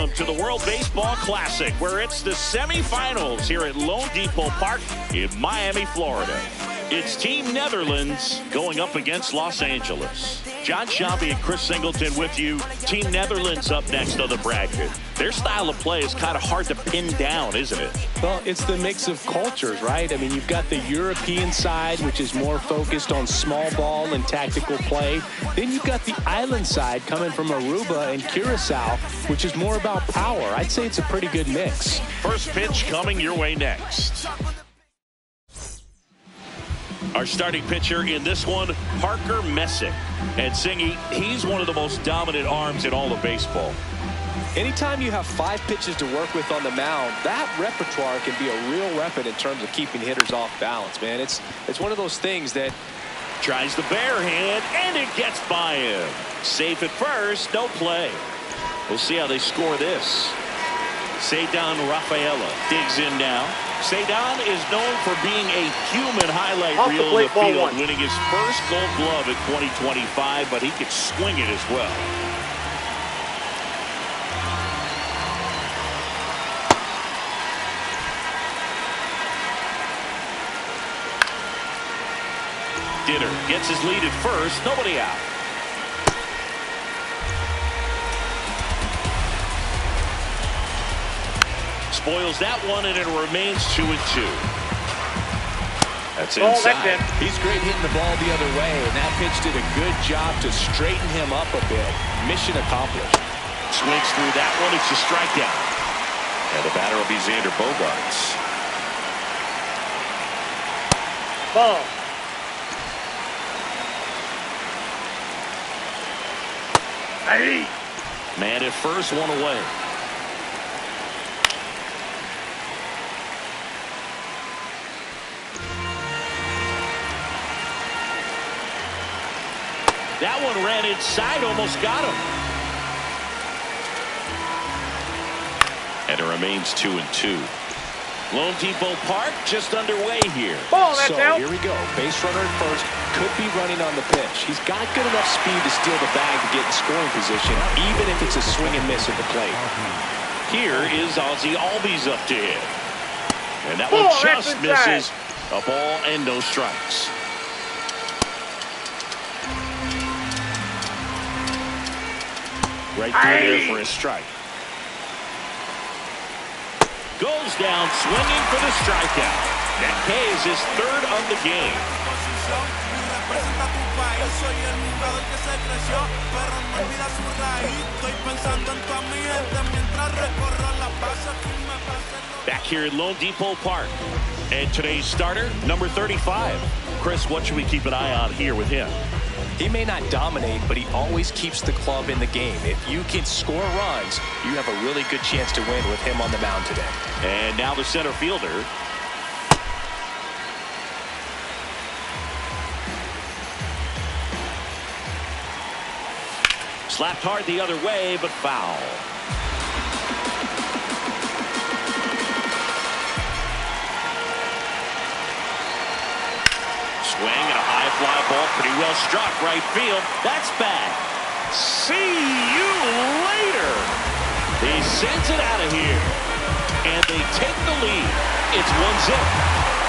welcome to the World Baseball Classic, where it's the semifinals here at Lone Depot Park in Miami, Florida. It's Team Netherlands going up against Los Angeles. John Shambi and Chris Singleton with you. Team Netherlands up next on the bracket. Their style of play is kind of hard to pin down, isn't it? Well, it's the mix of cultures, right? I mean, you've got the European side, which is more focused on small ball and tactical play. Then you've got the island side coming from Aruba and Curacao, which is more about power. I'd say it's a pretty good mix. First pitch coming your way next. Our starting pitcher in this one, Parker Messick. And Singy, he's one of the most dominant arms in all of baseball. Anytime you have 5 pitches to work with on the mound, that repertoire can be a real weapon in terms of keeping hitters off balance, man. It's one of those things that tries the bare hand, and it gets by him. Safe at first, no play. We'll see how they score this. Ceddanne Rafaela digs in now. Ceddanne is known for being a human highlight reel in the field, winning his first Gold Glove in 2025, but he could swing it as well. Dinner gets his lead at first, nobody out. Spoils that one, and it remains 2-2. That's inside. He's great hitting the ball the other way, and that pitch did a good job to straighten him up a bit. Mission accomplished. Swings through that one. It's a strikeout. And the batter will be Xander Bogaerts. Ball. Hey. Man at first, one away. That one ran inside, almost got him. And it remains 2-2. Lone Depot Park just underway here. That's out. Here we go. Base runner at first. Could be running on the pitch. He's got good enough speed to steal the bag to get in scoring position, even if it's a swing and miss at the plate. Here is Ozzie Albies up to hit. And that one just misses. A ball and no strikes. Right through there for a strike. Goes down swinging for the strikeout. That pays his third of the game. Back here at Lone Depot Park. And today's starter, number 35. Chris, what should we keep an eye on here with him? He may not dominate, but he always keeps the club in the game. If you can score runs, you have a really good chance to win with him on the mound today. And now the center fielder. Slapped hard the other way, but foul. Swing and a high fly ball, pretty well struck right field. That's bad. See you later. He sends it out of here, and they take the lead. It's 1-0.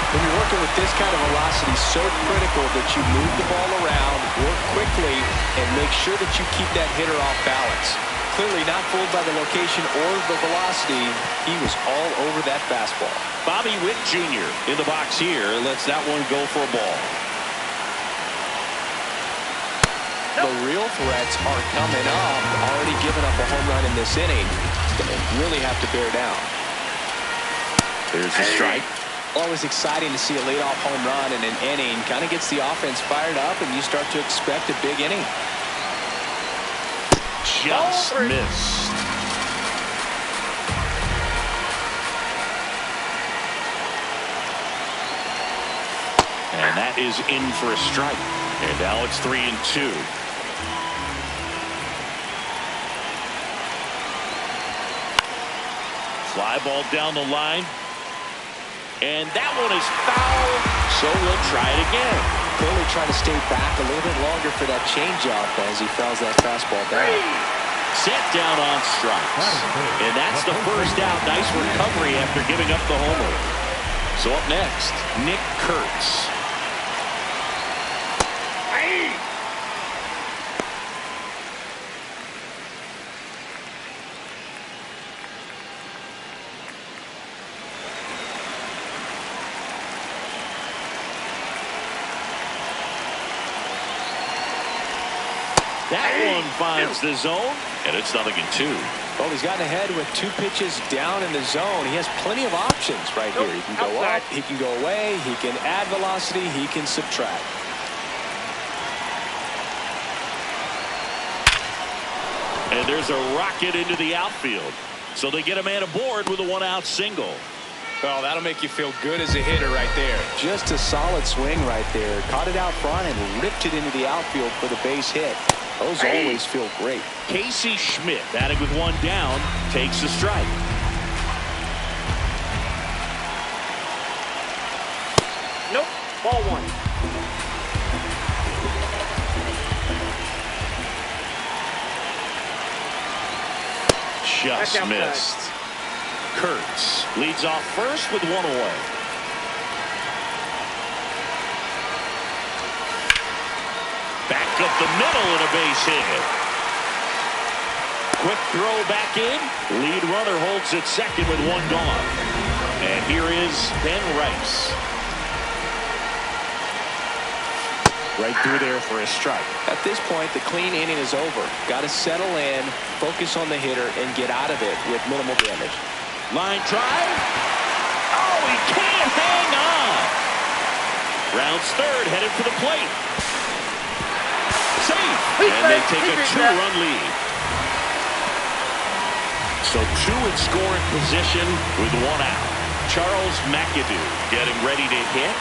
When you're working with this kind of velocity, so critical that you move the ball around, work quickly, and make sure that you keep that hitter off balance. Clearly not fooled by the location or the velocity. He was all over that fastball. Bobby Witt Jr. in the box here lets that one go for a ball. The real threats are coming up. Already given up a home run in this inning. Going to really have to bear down. There's a strike. Always exciting to see a leadoff home run in an inning. Kind of gets the offense fired up, and you start to expect a big inning. Just missed. And that is in for a strike. And now it's 3-2. Fly ball down the line. And that one is foul, so we'll try it again. Clearly trying to stay back a little bit longer for that changeup as he fouls that fastball down. Set down on strikes. And that's the first out. Nice recovery after giving up the homer. So up next, Nick Kurtz. That one finds the zone, and it's 0-2. Well, he's gotten ahead with 2 pitches down in the zone. He has plenty of options right here. He can go up, he can go away, he can add velocity, he can subtract. And there's a rocket into the outfield. So they get a man aboard with a 1-out single. Oh, that'll make you feel good as a hitter right there. Just a solid swing right there. Caught it out front and ripped it into the outfield for the base hit. Those always feel great. Casey Schmidt, batting with 1 down, takes the strike. Nope. Ball 1. Just missed. Kurtz leads off first with 1 away. Back up the middle and a base hit. Quick throw back in. Lead runner holds at second with 1 gone. And here is Ben Rice. Right through there for a strike. At this point, the clean inning is over. Got to settle in, focus on the hitter, and get out of it with minimal damage. Line drive. Oh, he can't hang on. Rounds third, headed for the plate. Safe. And they take a 2-run lead. So 2 in scoring position with 1 out. Charles McAdoo getting ready to hit.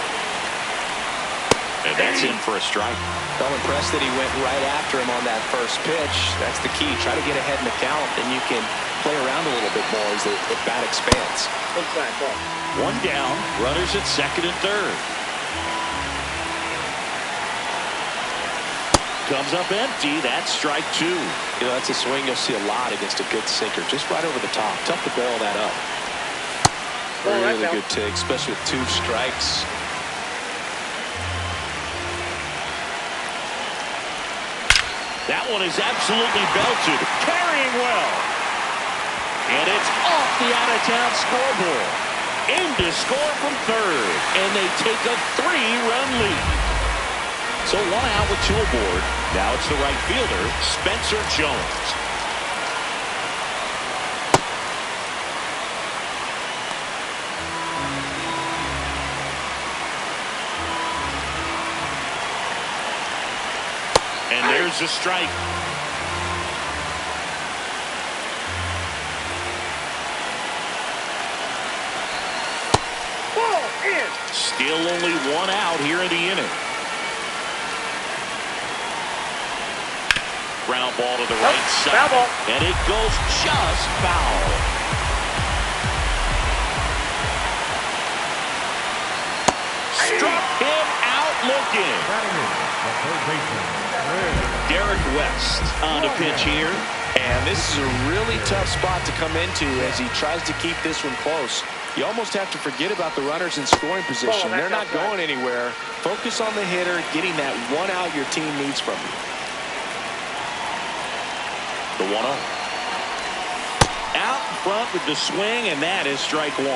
And that's in for a strike. Felt impressed that he went right after him on that first pitch. That's the key. Try to get ahead in the count, and you can play around a little bit more as the bat expands. 1 down, runners at second and third. Comes up empty. That's strike 2. You know, that's a swing you'll see a lot against a good sinker. Just right over the top. Tough to barrel that up. Really good take, especially with 2 strikes. That one is absolutely belted. Carrying well. And it's off the out-of-town scoreboard. In to score from third. And they take a 3-run lead. So 1 out with 2 aboard. Now it's the right fielder, Spencer Jones. And there's a strike. Ball in. Still only 1 out here in the inning. Ground ball to the right side. Foul ball. And it goes just foul. Struck him out looking. Derek West on the pitch here. And this is a really tough spot to come into as he tries to keep this one close. You almost have to forget about the runners in scoring position. They're not going anywhere. Focus on the hitter, getting that 1 out your team needs from you. The 1-0. Out in front with the swing, and that is strike 1.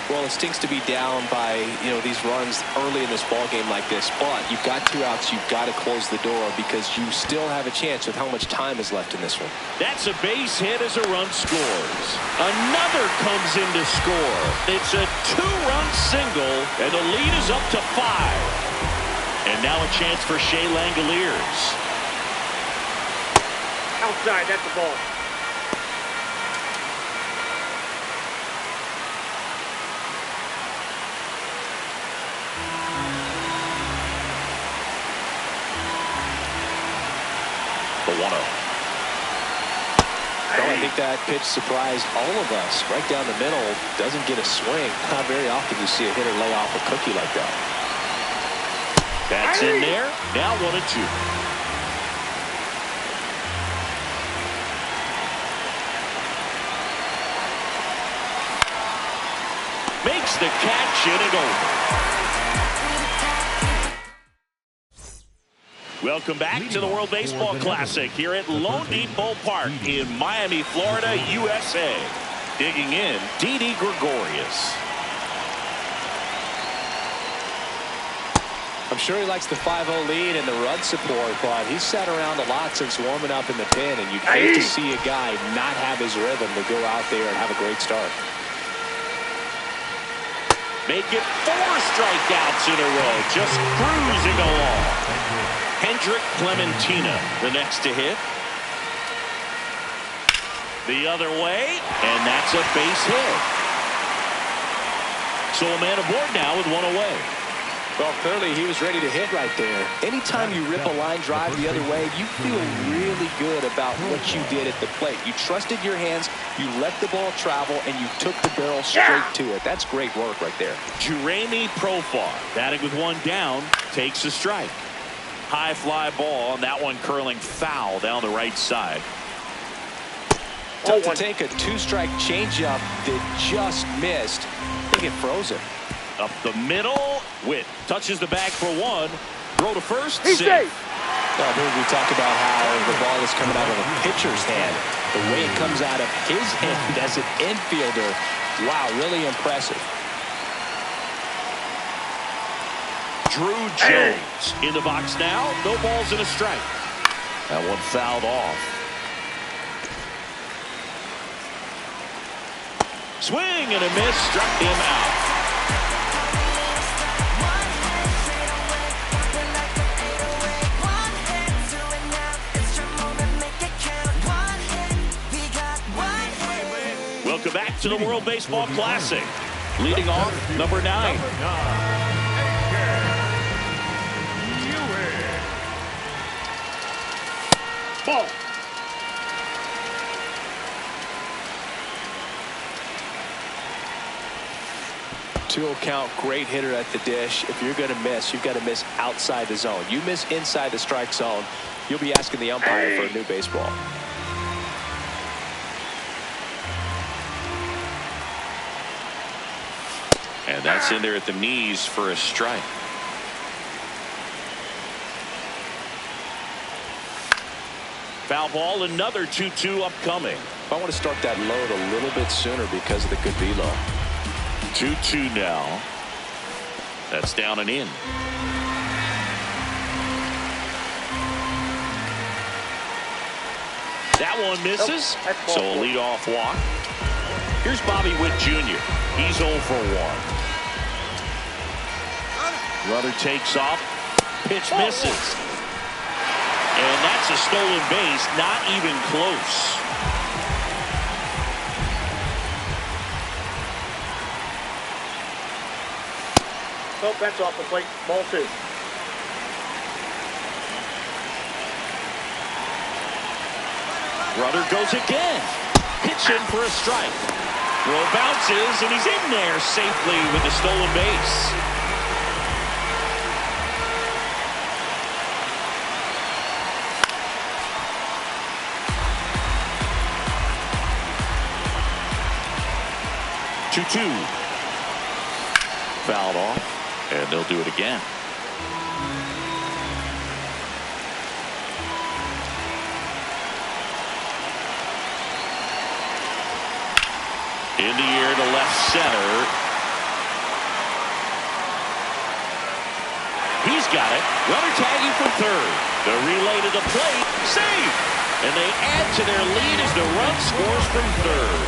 Well, it stinks to be down by, these runs early in this ball game like this, but you've got 2 outs. You've got to close the door because you still have a chance with how much time is left in this one. That's a base hit as a run scores. Another comes in to score. It's a 2-run single, and the lead is up to 5. And now a chance for Shea Langoliers. Outside, that's the ball. The 1-0. Well, I think that pitch surprised all of us. Right down the middle, doesn't get a swing. Not very often you see a hitter lay off a cookie like that. That's in there. Now 1-2. makes the catch, inning over. Welcome back to the World Baseball Classic here at Lone Depot Park in Miami, Florida, USA. Digging in, Didi Gregorius. I'm sure he likes the 5-0 lead and the run support, but he's sat around a lot since warming up in the pen, and you'd hate to see a guy not have his rhythm to go out there and have a great start. Make it 4 strikeouts in a row, just cruising along. Hendrick Clementina, the next to hit. The other way, and that's a base hit. So a man aboard now with one away. Well, clearly he was ready to hit right there. Anytime you rip a line drive the other way, you feel really good about what you did at the plate. You trusted your hands, you let the ball travel, and you took the barrel straight to it. That's great work right there. Jeremy Profar, batting with one down, takes a strike. High fly ball, and that one curling foul down the right side. Tough to take a 2-strike changeup that just missed. I think it froze him. Up the middle, Witt touches the bag for one. Throw to first. He's safe. Well, here we talk about how the ball is coming out of a pitcher's hand. The way it comes out of his hand as an infielder. Wow, really impressive. Drew Jones in the box now. No balls and a strike. That one fouled off. Swing and a miss. Struck him out. Welcome back to the World Baseball Classic. Leading off, number 9. Ball. 2-0 count, great hitter at the dish. If you're going to miss, you've got to miss outside the zone. You miss inside the strike zone, you'll be asking the umpire for a new baseball. And that's in there at the knees for a strike. Foul ball, another 2-2 upcoming. I want to start that load a little bit sooner because of the good velo. 2-2 now. That's down and in. That one misses. So a leadoff walk. Here's Bobby Witt Jr. He's 0 for 1. Runner takes off. Pitch misses. And that's a stolen base. Not even close. Oh, that's off the plate. Ball 2. Runner goes again. Pitch in for a strike. Throw bounces, and he's in there safely with the stolen base. Two. Fouled off, and they'll do it again. In the air to left center. He's got it. Runner tagging for third. The relay to the plate. Save! And they add to their lead as the run scores from third.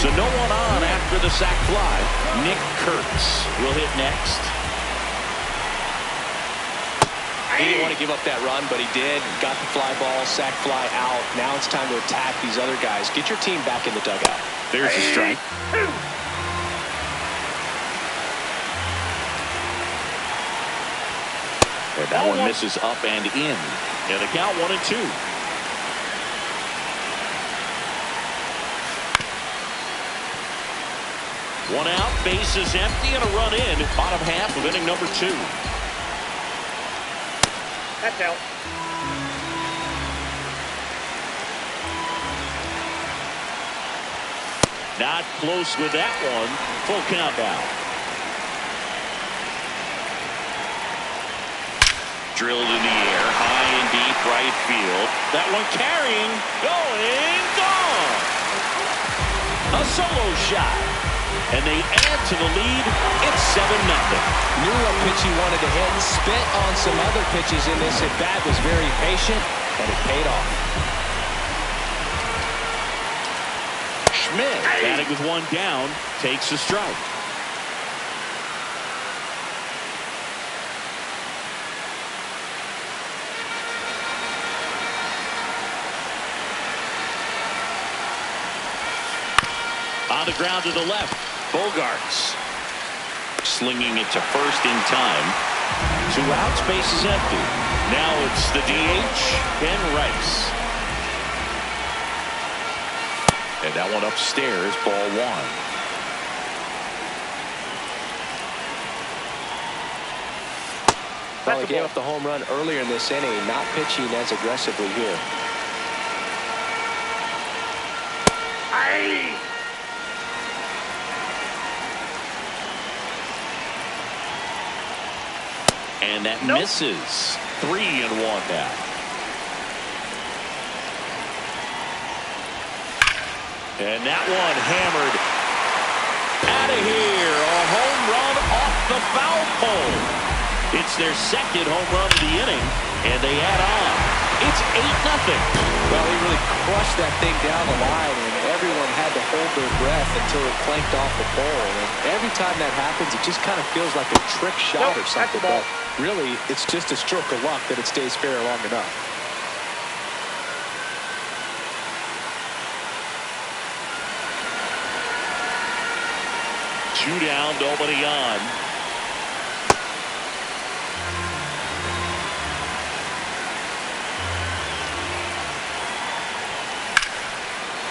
So no one on after the sac fly. Nick Kurtz will hit next. He didn't want to give up that run, but he did. Got the fly ball, sac fly out. Now it's time to attack these other guys. Get your team back in the dugout. There's a strike. And that one misses up and in. And the count 1-2. One out, base is empty, and a run in. Bottom half of inning number 2. That's out. Not close with that one. Full count now. Drilled in the air, high and deep right field. That one carrying, going, gone. A solo shot. And they add to the lead. It's 7-0. Knew what pitch he wanted to hit. Spit on some other pitches in this at bat. Was very patient, and it paid off. Schmidt, batting with one down, takes a strike. On the ground to the left, Bogarts slinging it to first in time. 2 outs, base is empty. Now it's the DH, Ben Rice. And that one upstairs, ball 1. Well, he gave up the home run earlier in this inning, not pitching as aggressively here. And that misses. 3-1 now. And that one hammered out of here. A home run off the foul pole. It's their second home run of the inning, and they add on. It's 8-0. Well, he really crushed that thing down the line, and everyone had to hold their breath until it clanked off the pole. And every time that happens, it just kind of feels like a trick shot or something. But really, it's just a stroke of luck that it stays fair long enough. Two down, nobody on.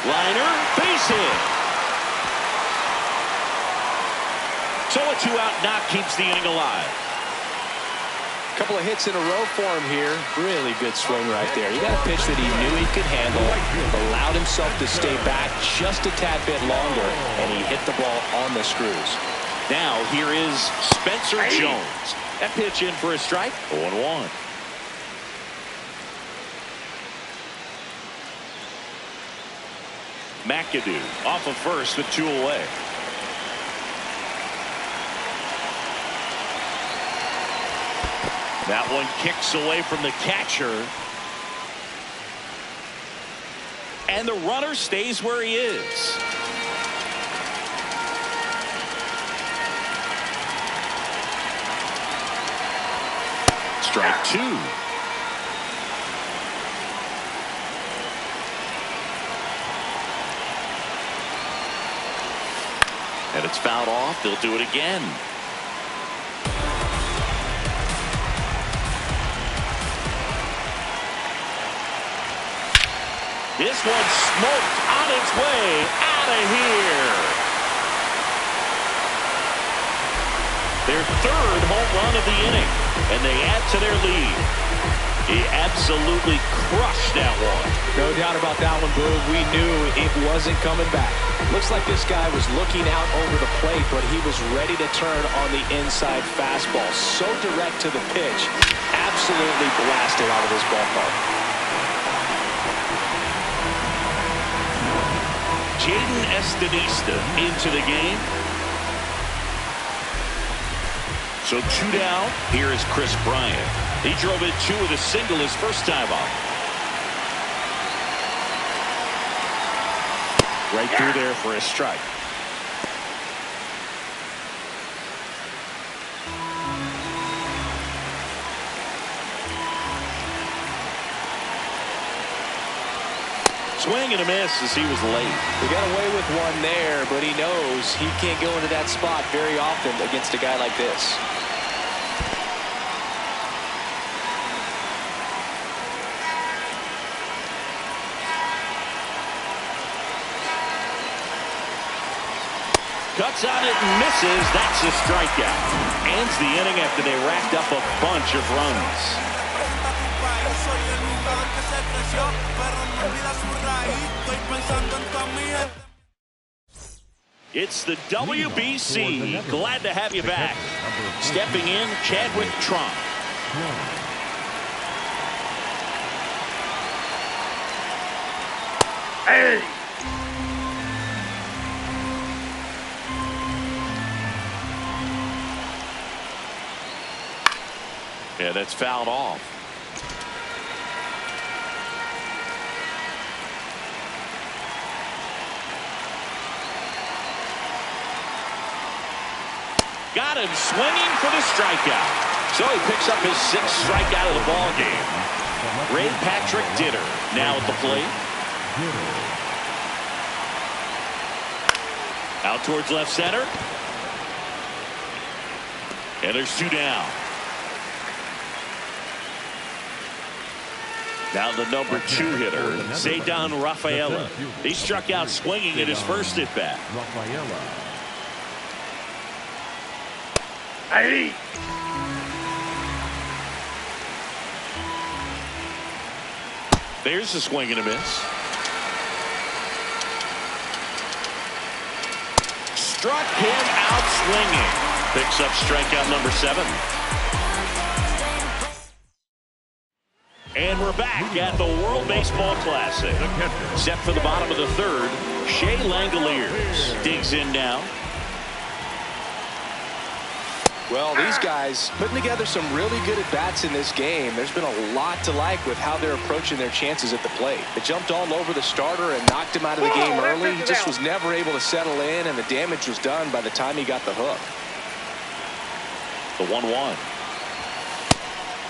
Liner, base hit. So a 2-out knock keeps the inning alive. A couple of hits in a row for him here. Really good swing right there. He got a pitch that he knew he could handle, allowed himself to stay back just a tad bit longer, and he hit the ball on the screws. Now here is Spencer Jones. That pitch in for a strike. 0-1. McAdoo off of first with 2 away. That one kicks away from the catcher. And the runner stays where he is. Strike 2. And it's fouled off. They'll do it again. This one smoked on its way out of here. Their 3rd home run of the inning, and they add to their lead. He absolutely crushed that one. No doubt about that one, Boog. We knew it wasn't coming back. Looks like this guy was looking out over the plate, but he was ready to turn on the inside fastball. So direct to the pitch. Absolutely blasted out of this ballpark. Jaden Estanista into the game. So 2 down. Here is Chris Bryant. He drove in 2 with a single his first time up. Right through there for a strike. Swing and a miss as he was late. He got away with one there, but he knows he can't go into that spot very often against a guy like this. Cuts on it and misses. That's a strikeout. Ends the inning after they racked up a bunch of runs. It's the WBC. Glad to have you back. Stepping in, Chadwick Trump. Hey! Yeah, that's fouled off. Got him swinging for the strikeout. So he picks up his 6th strikeout of the ball game. Ray Patrick Ditter now at the plate. Out towards left center. And there's 2 down. Now the number 2 hitter, Ceddanne Rafaela. He struck out swinging at his first at bat. Hey! There's a swing and a miss. Struck him out swinging. Picks up strikeout number 7. And we're back at the World Baseball Classic. Set for the bottom of the 3rd, Shea Langoliers digs in now. Well, these guys putting together some really good at-bats in this game. There's been a lot to like with how they're approaching their chances at the plate. They jumped all over the starter and knocked him out of the game early. He just was never able to settle in, and the damage was done by the time he got the hook. The 1-1.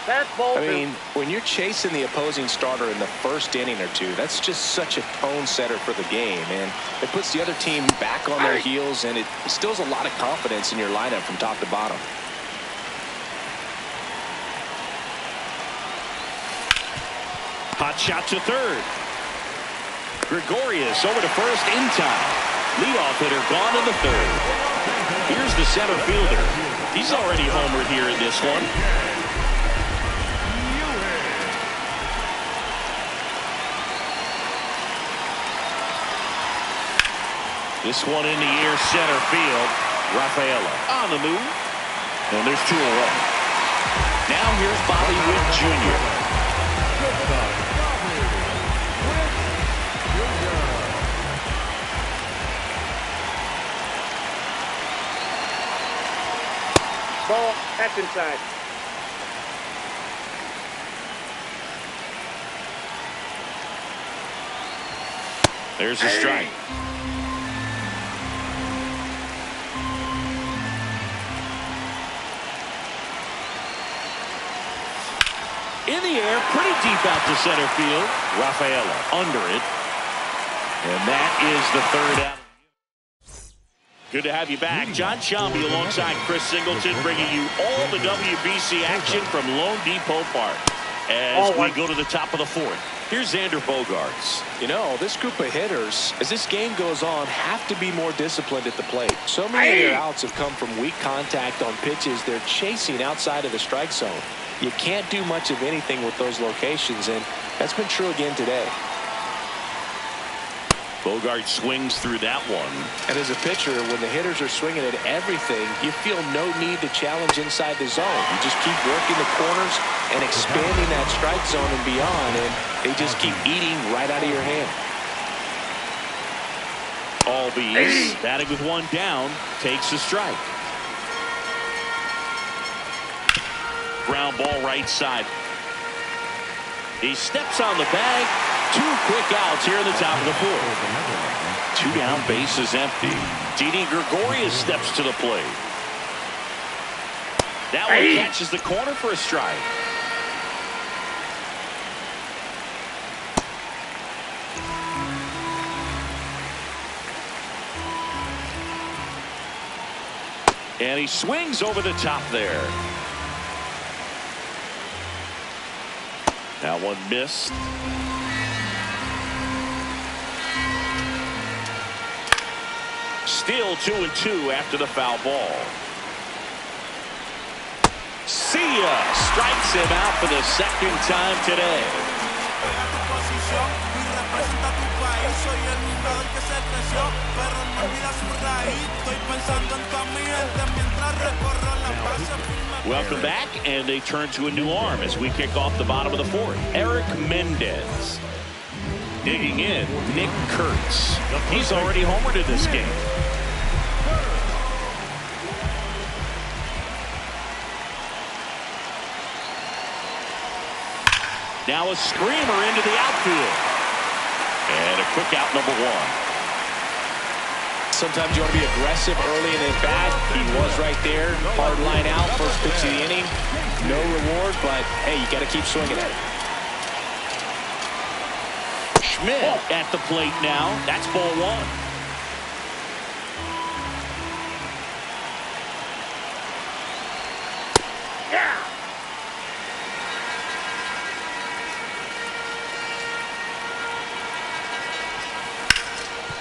That's ball 2. I mean, when you're chasing the opposing starter in the first inning or 2, that's just such a tone setter for the game, and it puts the other team back on their heels, and it instills a lot of confidence in your lineup from top to bottom. Hot shot to 3rd. Gregorius over to first in time. Leadoff hitter gone in the 3rd. Here's the center fielder. He's already homered here in this one. This one in the air, center field. Rafaela on the move. And there's 2 away. Now here's Bobby Witt Jr. Ball. That's inside. There's a strike. In the air, pretty deep out to center field. Rafaela under it. And that is the 3rd out. Good to have you back. John Shelby alongside Chris Singleton, bringing you all the WBC action from Lone Depot Park. As we go to the top of the 4th, here's Xander Bogaerts. You know, this group of hitters, as this game goes on, have to be more disciplined at the plate. So many of their outs have come from weak contact on pitches they're chasing outside of the strike zone. You can't do much of anything with those locations, and that's been true again today. Bogaerts swings through that one. And as a pitcher, when the hitters are swinging at everything, you feel no need to challenge inside the zone. You just keep working the corners and expanding that strike zone and beyond, and they just keep eating right out of your hand. Albies, batting with 1 down, takes a strike. Ground ball right side. He steps on the bag. 2 quick outs here in the top of the 4th. 2 down, base is empty. Didi Gregorius steps to the plate. That one catches the corner for a strike. And he swings over the top there. That one missed. Still 2-2 after the foul ball. See ya! Strikes him out for the 2nd time today. Welcome back, and they turn to a new arm as we kick off the bottom of the fourth. Eric Mendez. Digging in, Nick Kurtz. He's already homered in this game. Now a screamer into the outfield. And a quick out, number one. Sometimes you want to be aggressive early in the bat. He was right there. Hard line out, first pitch of the inning. No reward, but hey, you got to keep swinging at it. Schmidt at the plate now. That's ball one.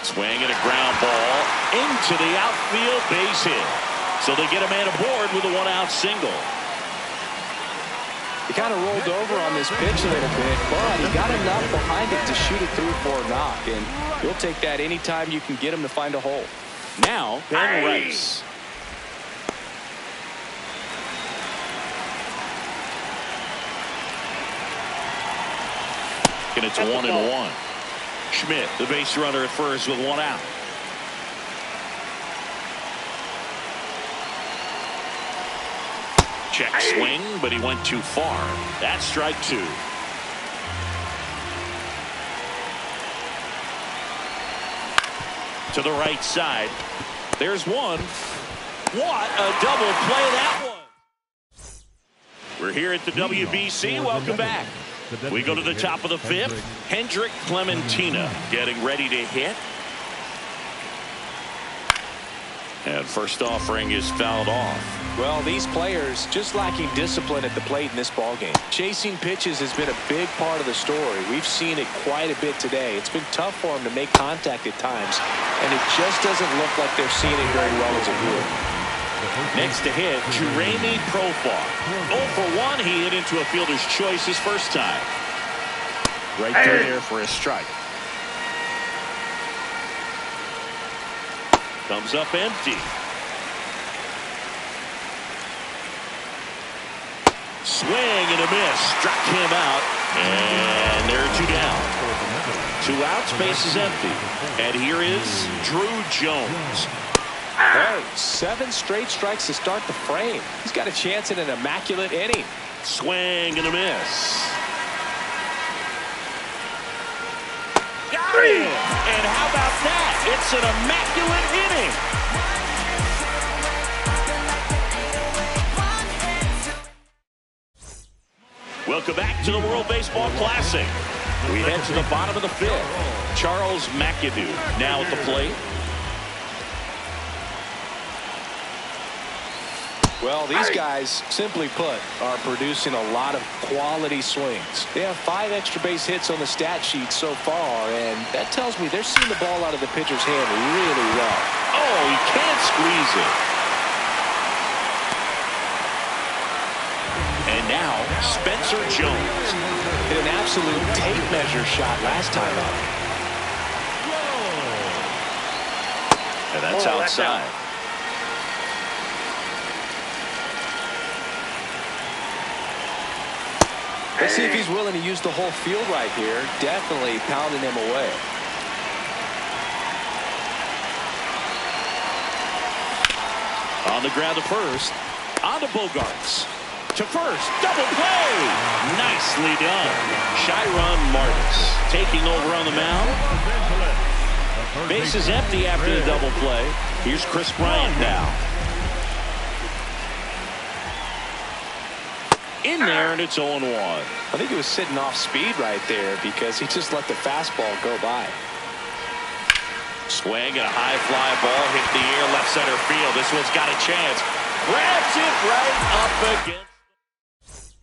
Swing and a ground ball into the outfield, base hit. So they get a man aboard with a one-out single. He kind of rolled over on this pitch a little bit, but he got enough behind it to shoot it through for a knock. And you'll take that anytime you can get him to find a hole. Now, Ben Rice. And it's 1-1. Schmidt, the base runner at first with one out. Check swing, but he went too far. That's strike two. To the right side. There's one. What a double play that was. We're here at the WBC. Welcome back. We go to the top of the fifth. Hendrick Clementina getting ready to hit. And first offering is fouled off. Well, these players just lacking discipline at the plate in this ballgame. Chasing pitches has been a big part of the story. We've seen it quite a bit today. It's been tough for them to make contact at times, and it just doesn't look like they're seeing it very well as a group. Next to hit, Jeremy Profar. 0 for 1. He hit into a fielder's choice his first time. Right there for a strike. Comes up empty. Swing and a miss. Struck him out. And there are two down. 2 outs, base is empty. And here is Drew Jones. Hey, 7 straight strikes to start the frame. He's got a chance at an immaculate inning. Swing and a miss. Got it! And how about that? It's an immaculate inning. Welcome back to the World Baseball Classic. We head to the bottom of the fifth. Charles McAdoo now at the plate. Well, these guys, simply put, are producing a lot of quality swings. They have 5 extra base hits on the stat sheet so far, and that tells me they're seeing the ball out of the pitcher's hand really well. Oh, he can't squeeze it. And now, Spencer Jones. Hit an absolute tape measure shot last time out. And that's outside. Let's see if he's willing to use the whole field right here. Definitely pounding him away. On the ground to first. On to Bogarts. To first. Double play. Nicely done. Chiron Martis taking over on the mound. Base is empty after the double play. Here's Chris Bryant now. In there, and it's 0-1. I think he was sitting off speed right there because he just let the fastball go by. Swing and a high fly ball hit the air left center field. This one's got a chance. Grabs it right up against.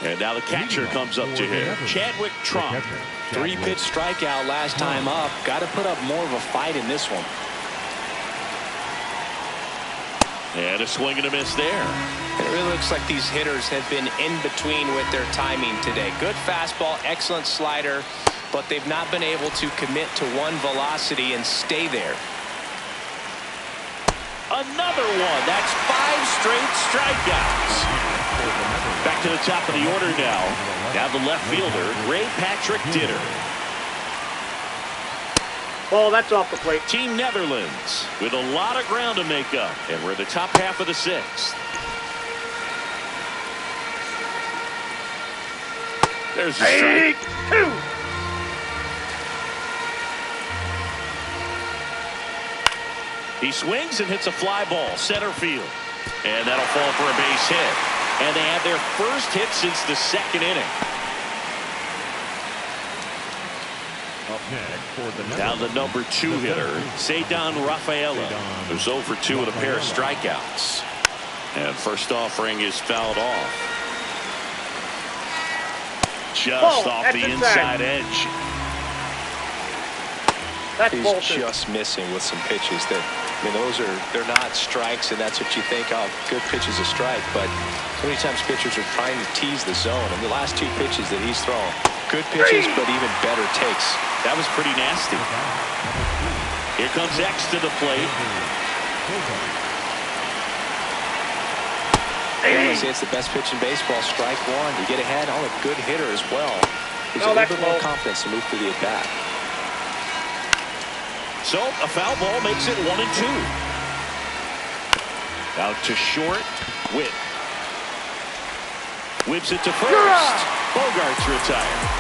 And now the catcher comes up to him. Chadwick Trump. 3-pitch strikeout last time up. Got to put up more of a fight in this one. And a swing and a miss there. It really looks like these hitters have been in between with their timing today. Good fastball, excellent slider, but they've not been able to commit to one velocity and stay there. Another one. That's 5 straight strikeouts. Back to the top of the order now. Now the left fielder, Ray Patrick Ditter. Ball, that's off the plate. Team Netherlands with a lot of ground to make up, and we're in the top half of the 6th. There's the strike. 2. He swings and hits a fly ball center field, and that'll fall for a base hit. And they have their first hit since the 2nd inning. Now the number 2 hitter, Ceddanne Rafaela, who's 0 for 2 with a pair of strikeouts. And first offering is fouled off. Just off the inside edge. He's just missing with some pitches that, I mean, they're not strikes, and that's what you think, oh, good pitch is a strike. But so many times pitchers are trying to tease the zone, and the last 2 pitches that he's thrown, good pitches, but even better takes. That was pretty nasty. Here comes X to the plate. I say it's the best pitch in baseball. Strike 1. You get ahead on a good hitter as well. There's a little bit more confidence to move through the at-bat. So a foul ball makes it 1-2. Out to short. Witt. Whips it to first. Bogarts retired.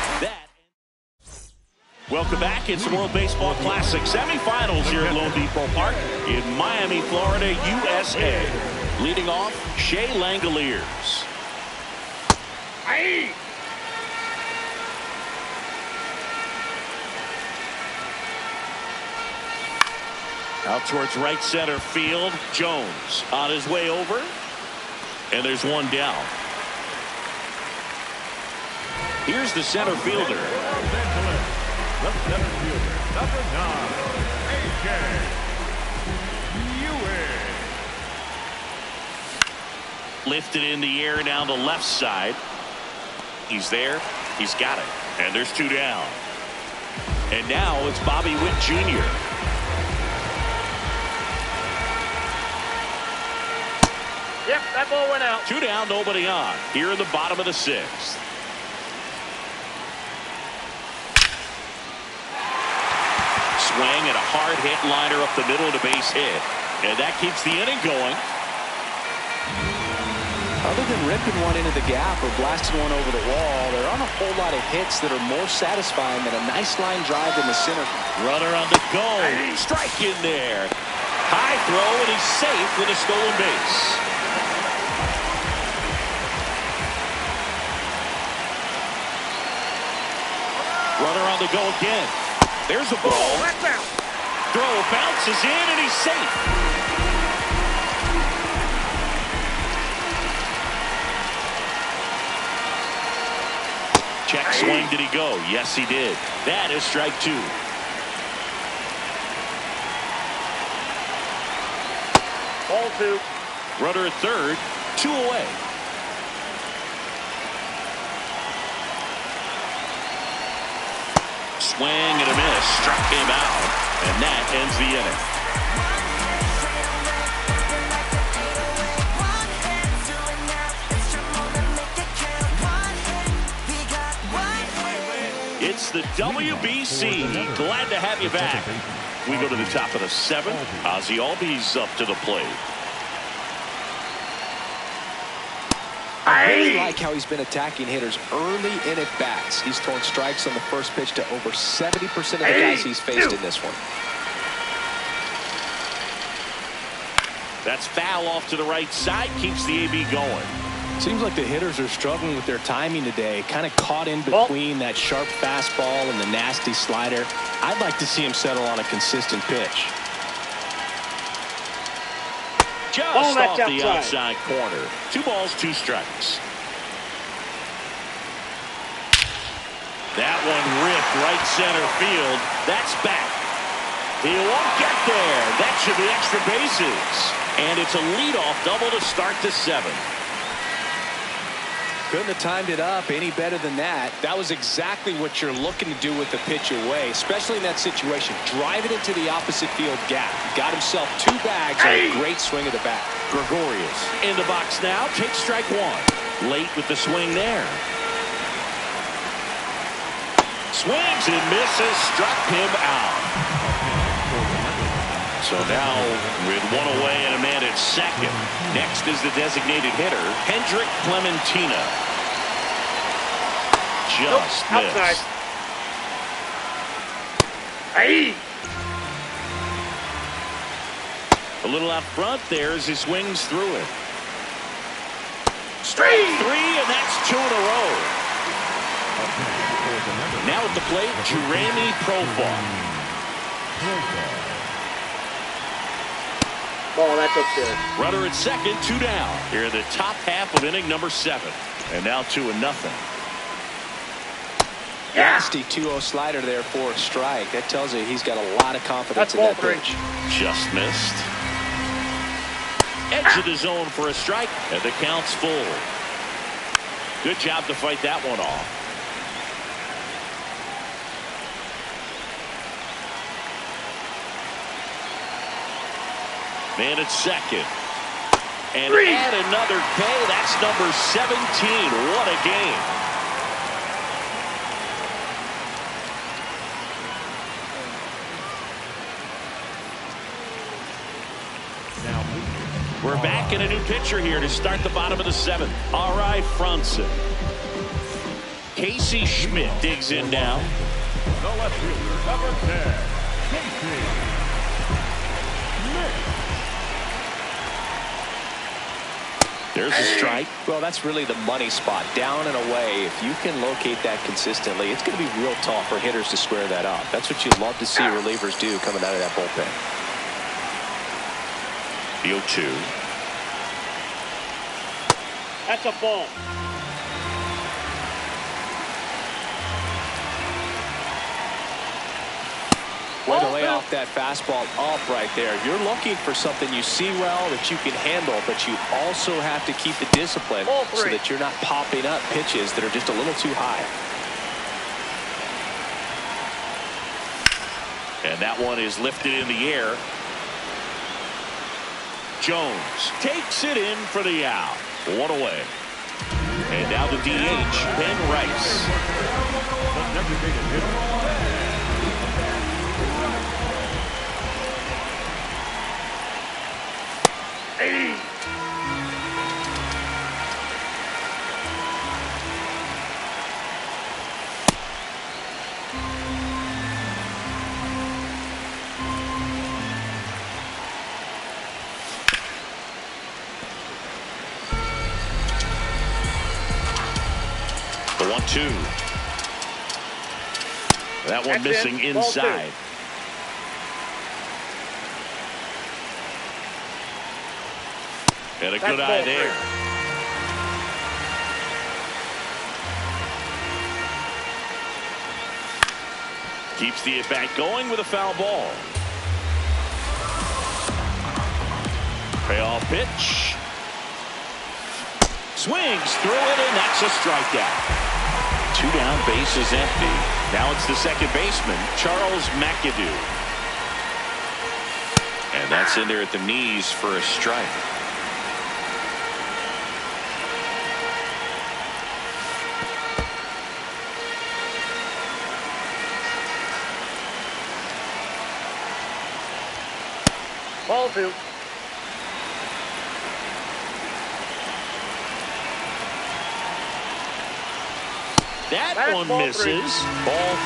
Welcome back. It's the World Baseball Classic semifinals here at Lone Depot Park in Miami, Florida, USA. Leading off, Shea Langoliers. Aye. Out towards right center field. Jones on his way over. And there's one down. Here's the center fielder. The center fielder, number 9, A.J. Ewing. Lifted in the air down the left side. He's there. He's got it. And there's 2 down. And now it's Bobby Witt Jr. Yep, that ball went out. 2 down, nobody on. Here in the bottom of the 6th. Swing and a hard hit liner up the middle of the base hit. And that keeps the inning going. Other than ripping one into the gap or blasting one over the wall, there aren't a whole lot of hits that are more satisfying than a nice line drive in the center. Runner on the go. Strike in there. High throw, and he's safe with a stolen base. Runner on the go again. There's a ball. Throw bounces in, and he's safe. Check swing. Did he go? Yes, he did. That is strike 2. Ball 2. Runner at third. 2 away. Swing and a miss. Struck him out. And that ends the inning. It's the WBC. Glad to have you back. We go to the top of the 7th. Ozzie Albies up to the plate. I really like how he's been attacking hitters early in at bats. He's thrown strikes on the first pitch to over 70% of the guys he's faced in this one. That's foul off to the right side. Keeps the AB going. Seems like the hitters are struggling with their timing today. Kind of caught in between that sharp fastball and the nasty slider. I'd like to see him settle on a consistent pitch. Just off the outside corner. 2 balls, 2 strikes. That one ripped right center field. That's back. He won't get there. That should be extra bases. And it's a leadoff double to start the 7th. Couldn't have timed it up any better than that. That was exactly what you're looking to do with the pitch away, especially in that situation. Drive it into the opposite field gap. Got himself 2 bags and a great swing of the bat. Gregorius in the box now. Takes strike 1. Late with the swing there. Swings and misses. Struck him out. So now with 1 away and a man at second. Next is the designated hitter, Hendrick Clementina. Just missed. Outside. Hey! A little out front there as he swings through it. Straight 3, and that's 2 in a row. Now at the plate, Jeremy Profar. Ball, that's upstairs. Runner at second, 2 down. Here in the top half of inning number 7. And now 2-0. Nasty 2-0 slider there for a strike. That tells you he's got a lot of confidence in that pitch. Just missed. Edge of the zone for a strike, and the count's full. Good job to fight that one off. Man at second. And add another K. That's number 17. What a game. We're back in a new pitcher here to start the bottom of the 7th. R.I. Franson. Casey Schmidt digs in now. The left fielder, number 10, Casey Schmidt. There's a strike. Well, that's really the money spot. Down and away. If you can locate that consistently, it's going to be real tough for hitters to square that up. That's what you'd love to see relievers do coming out of that bullpen. The 0-2. That's a ball. Way to lay off that fastball up right there. You're looking for something you see well that you can handle, but you also have to keep the discipline so that you're not popping up pitches that are just a little too high. And that one is lifted in the air. Jones takes it in for the out. 1 away. And now the DH, Ben Rice. Hey! The 1-2. That one missing inside. And a good eye there. Keeps the at-bat going with a foul ball. Payoff pitch. Swings through it, and that's a strikeout. 2 down, base is empty. Now it's the second baseman, Charles McAdoo. And that's in there at the knees for a strike. Ball 2. That one misses. Ball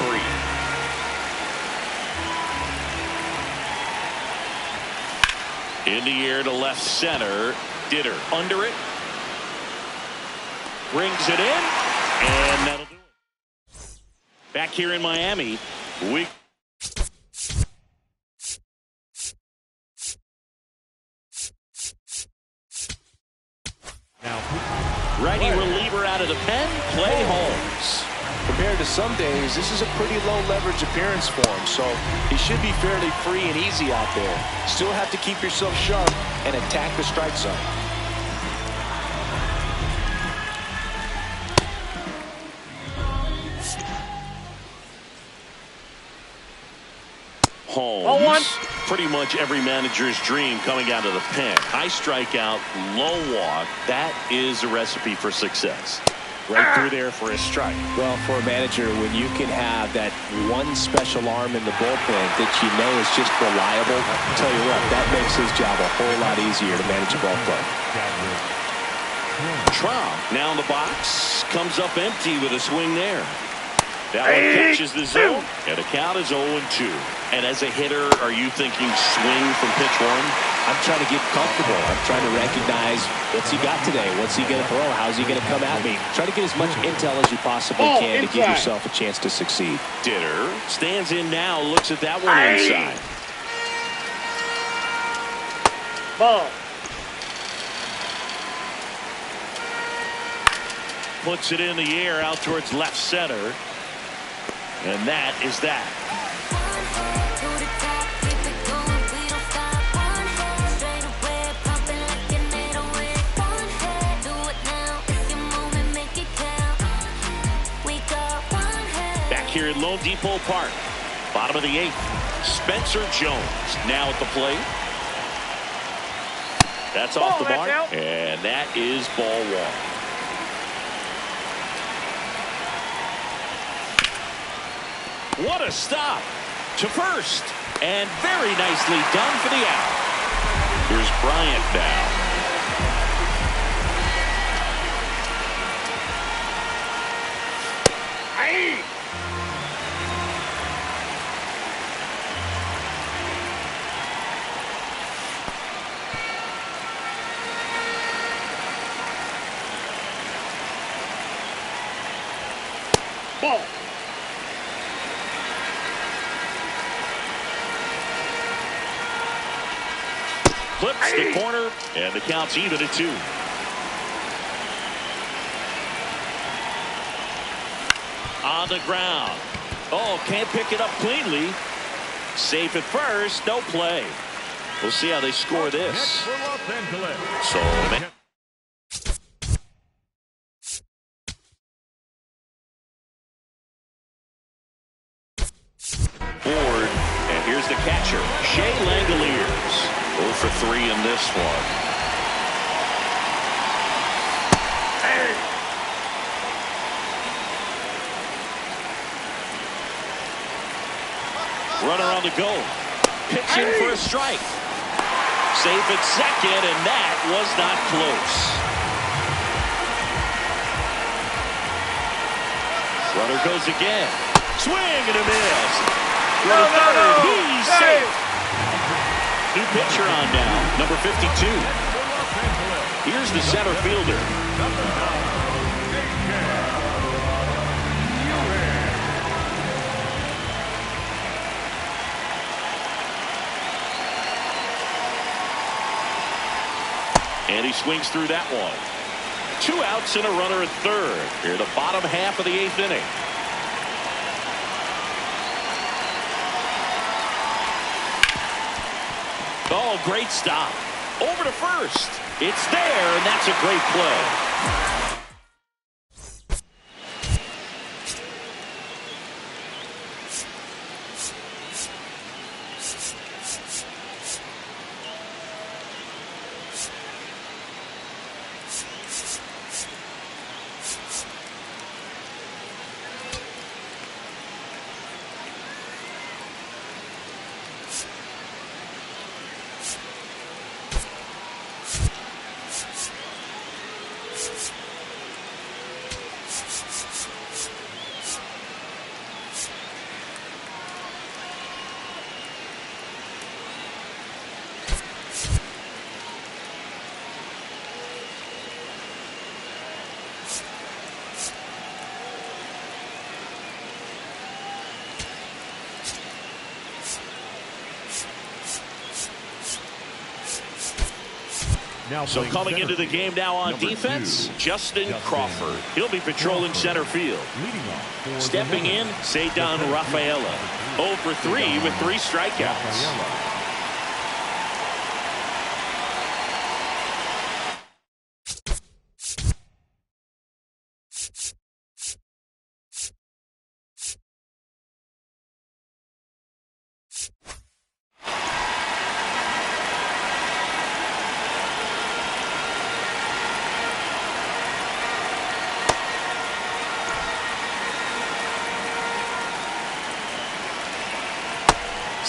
3. In the air to left center. Ditter under it. Brings it in. And that'll do it. Back here in Miami. Righty reliever out of the pen, Clay Holmes. Compared to some days, this is a pretty low leverage appearance for him, so he should be fairly free and easy out there. Still have to keep yourself sharp and attack the strike zone. Holmes, pretty much every manager's dream coming out of the pen. High strikeout, low walk. That is a recipe for success. Right through there for a strike. Well, for a manager, when you can have that one special arm in the bullpen that you know is just reliable, I'll tell you what, that makes his job a whole lot easier to manage a ball club. Trump now in the box, comes up empty with a swing there. That one pitches the zone, and the count is 0-2. And as a hitter, are you thinking swing from pitch one? I'm trying to get comfortable. I'm trying to recognize what's he got today. What's he going to throw? How's he going to come at me? Try to get as much intel as you possibly can to give yourself a chance to succeed. Ditter stands in now, looks at that one inside. Ball. Puts it in the air out towards left center. And that is that. Back here at Lone Depot Park, bottom of the 8th. Spencer Jones now at the plate. That's off the mark, and that is ball one. What a stop to first, and very nicely done for the out. Here's Bryant now. Hey! Ball. Clips the corner, and the count's even at 2. On the ground. Oh, can't pick it up cleanly. Safe at first, no play. We'll see how they score this. So, board, and here's the catcher, Shea Langoliers. 0 for 3 in this one. Runner on the go. Pitching for a strike. Safe at second, and that was not close. Runner goes again. Swing and a miss. Throw to third. He's safe. New pitcher on now, number 52. Here's the center fielder. And he swings through that one. 2 outs and a runner at third. Here, the bottom half of the 8th inning. Oh, great stop. Over to first. It's there, and that's a great play. So coming into the game now on defense, Justin Crawford. He'll be patrolling center field. Stepping in, Cedar Rafaela. 0 for 3 with 3 strikeouts.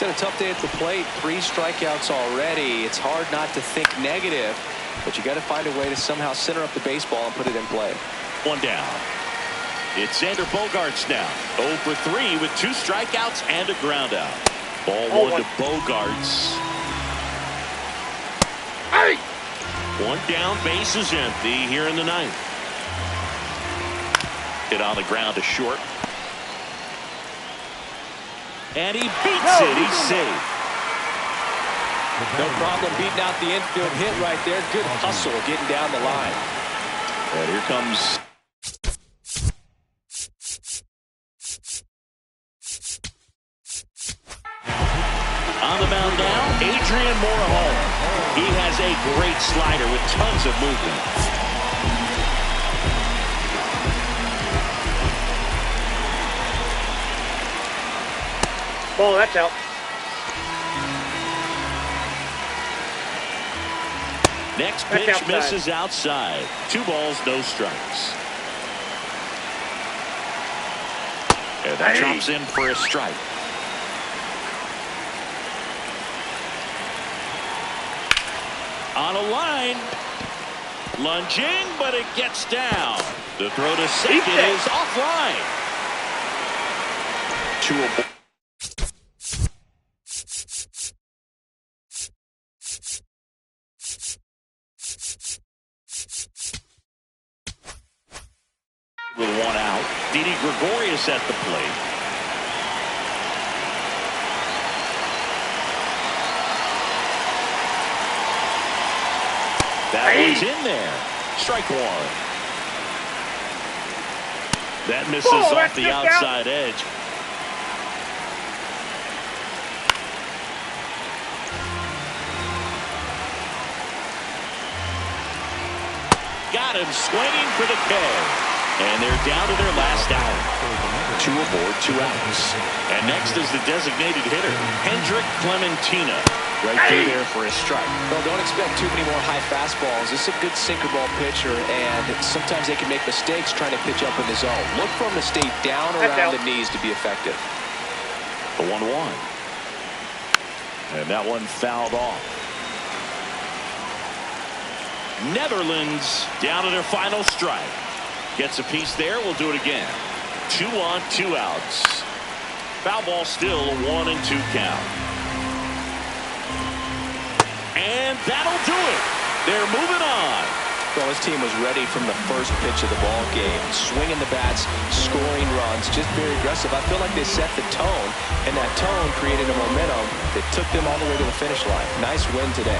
It's a tough day at the plate. 3 strikeouts already. It's hard not to think negative, but you got to find a way to somehow center up the baseball and put it in play. 1 down. It's Xander Bogaerts now. 0 for 3 with 2 strikeouts and a ground out. Ball 1 to Bogaerts. Hey! 1 down, base is empty here in the 9th. Hit on the ground to short. And he beats it. He's safe. No problem beating out the infield hit right there. Good hustle getting down the line. And here comes on the mound now, Adrian Morejon. He has a great slider with tons of movement. Ball, that's out. Next That's pitch outside. misses outside. 2 balls, no strikes. And that drops in for a strike. On a line. Lunging, but it gets down. The throw to second is offline. To a ball. With 1 out. Didi Gregorius at the plate. That one's in there. Strike 1. That misses off the outside edge. Got him swinging for the K. And they're down to their last out. 2 aboard, 2 outs. And next is the designated hitter, Hendrik Clementina. Right through there for a strike. Well, don't expect too many more high fastballs. This is a good sinker ball pitcher, and sometimes they can make mistakes trying to pitch up in the zone. Look for him to stay down around the knees to be effective. The 1-1. And that one fouled off. Netherlands down to their final strike. Gets a piece there. We'll do it again. 2 on, 2 outs. Foul ball still a 1-2 count. And that'll do it. They're moving on. Well, this team was ready from the first pitch of the ball game. Swinging the bats, scoring runs, just very aggressive. I feel like they set the tone, and that tone created a momentum that took them all the way to the finish line. Nice win today.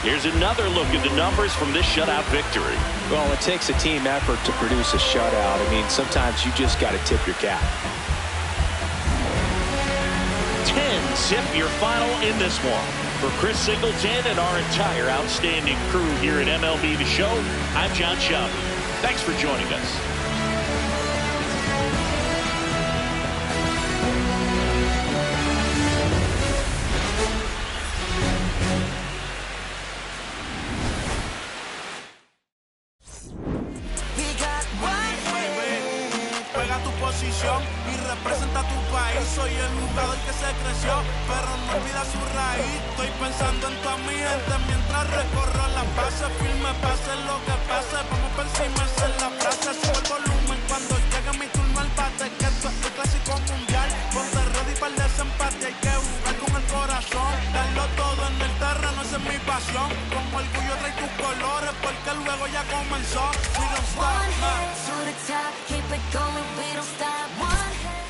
Here's another look at the numbers from this shutout victory. Well, it takes a team effort to produce a shutout. I mean, sometimes you just got to tip your cap. 10 sip your final in this one. For Chris Singleton and our entire outstanding crew here at MLB The Show, I'm John Shelby. Thanks for joining us. Y representa tu país. Soy el jugador que se creció, pero no olvida su raíz. Estoy pensando en toda mi gente mientras recorro las bases. Firme, pase lo que pase. Vamos por encima, esa es la frase. Subo el volumen cuando llegue mi turno al bate. Que esto es el clásico mundial. Ponte ready para el desempate. Hay que jugar con el corazón. Darlo todo en el terreno, esa es mi pasión. Con orgullo trae tus colores porque luego ya comenzó. We don't stop, one head to the top, keep it going, we don't stop. One head.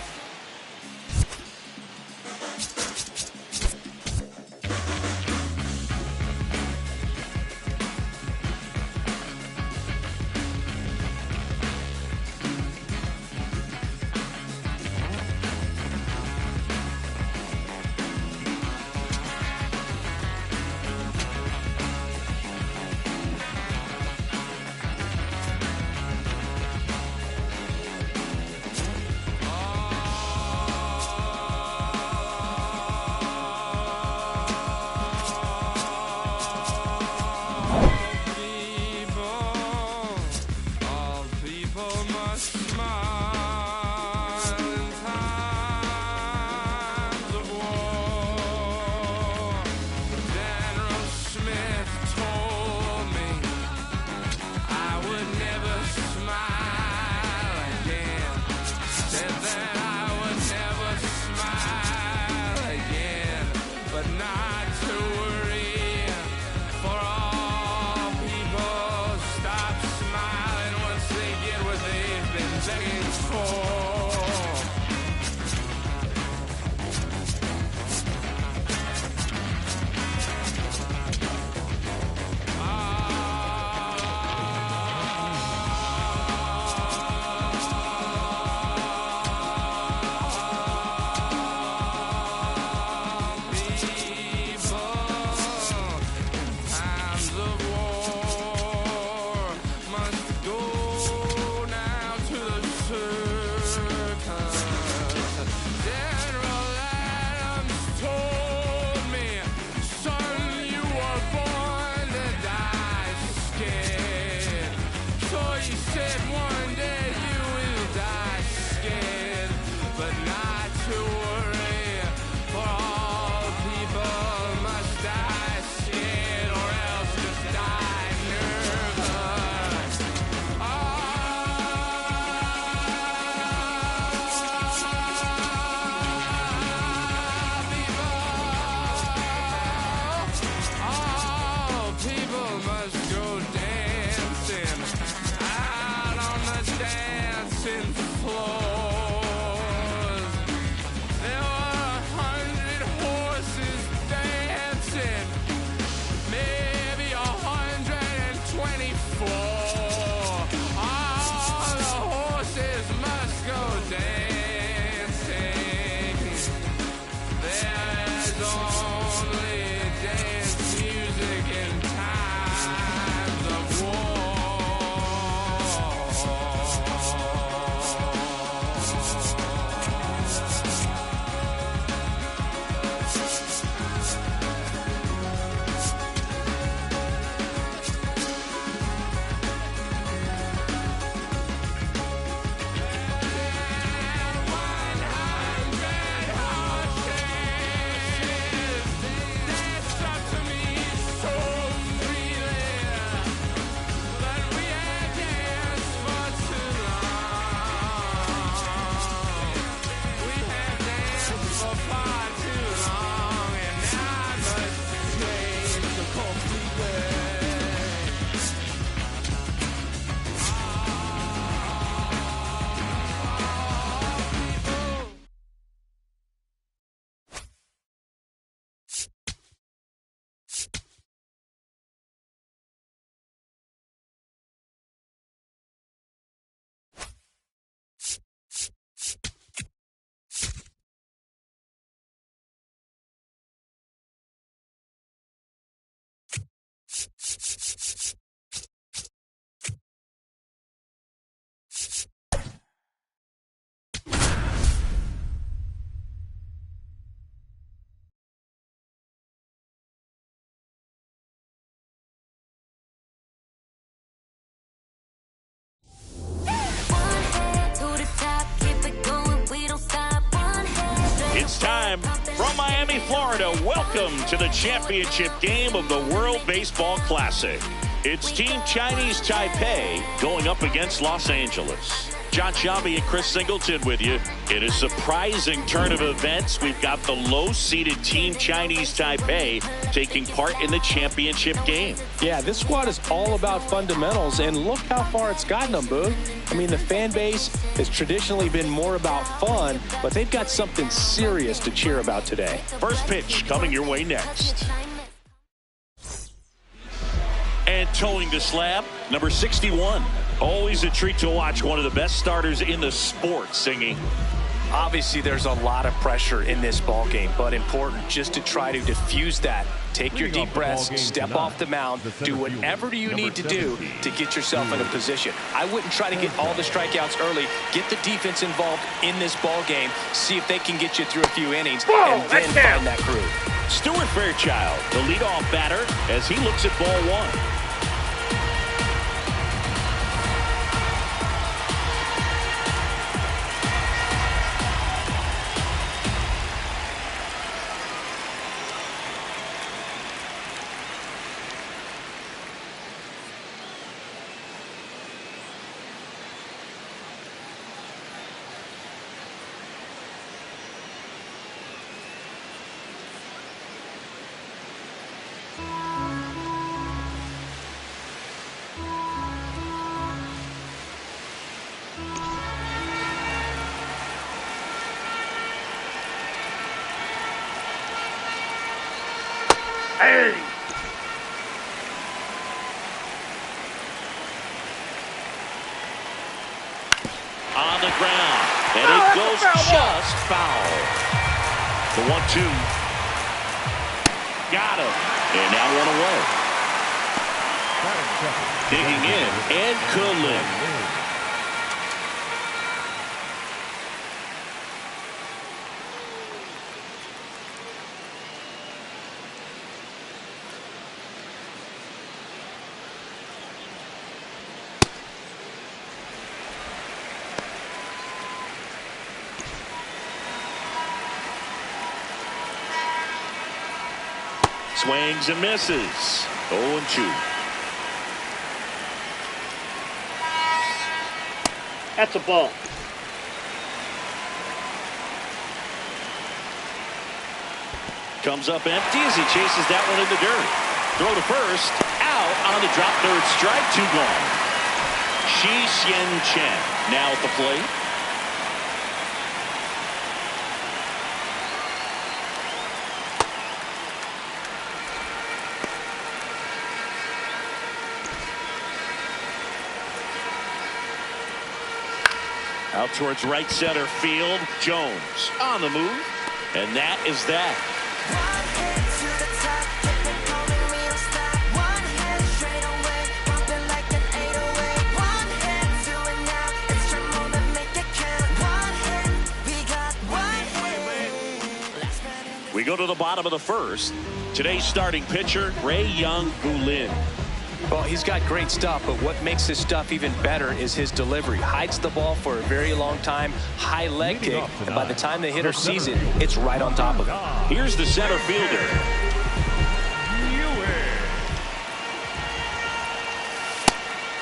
Miami, Florida, welcome to the championship game of the World Baseball Classic. It's Team Chinese Taipei going up against Los Angeles. John Shelby and Chris Singleton with you. In a surprising turn of events, we've got the low-seeded Team Chinese Taipei taking part in the championship game. Yeah, this squad is all about fundamentals, and look how far it's gotten them, Boo. I mean, the fan base has traditionally been more about fun, but they've got something serious to cheer about today. First pitch coming your way next. And towing the slab, number 61. Always a treat to watch one of the best starters in the sport singing. Obviously, there's a lot of pressure in this ball game, but important just to try to diffuse that. Take your deep breaths, step off the mound, do whatever you need to do to get yourself in a position. I wouldn't try to get all the strikeouts early. Get the defense involved in this ball game. See if they can get you through a few innings, and then find that groove. Stuart Fairchild, the leadoff batter, as he looks at ball one. Hey! On the ground, and it goes just foul. The 1-2. Got him. And now one away. Digging in, and Cullen. Swings and misses. 0-2. That's a ball. Comes up empty as he chases that one in the dirt. Throw to first. Out on the drop, third strike, 2 gone. Shi Xian Chen now at the plate. Out towards right center field. Jones on the move. And that is that. We go to the bottom of the first. Today's starting pitcher, Ray-Young Bulin. Well, he's got great stuff, but what makes his stuff even better is his delivery. Hides the ball for a very long time, high leg kick, and by the time the hitter sees it, it's right on top of him. Here's the center fielder.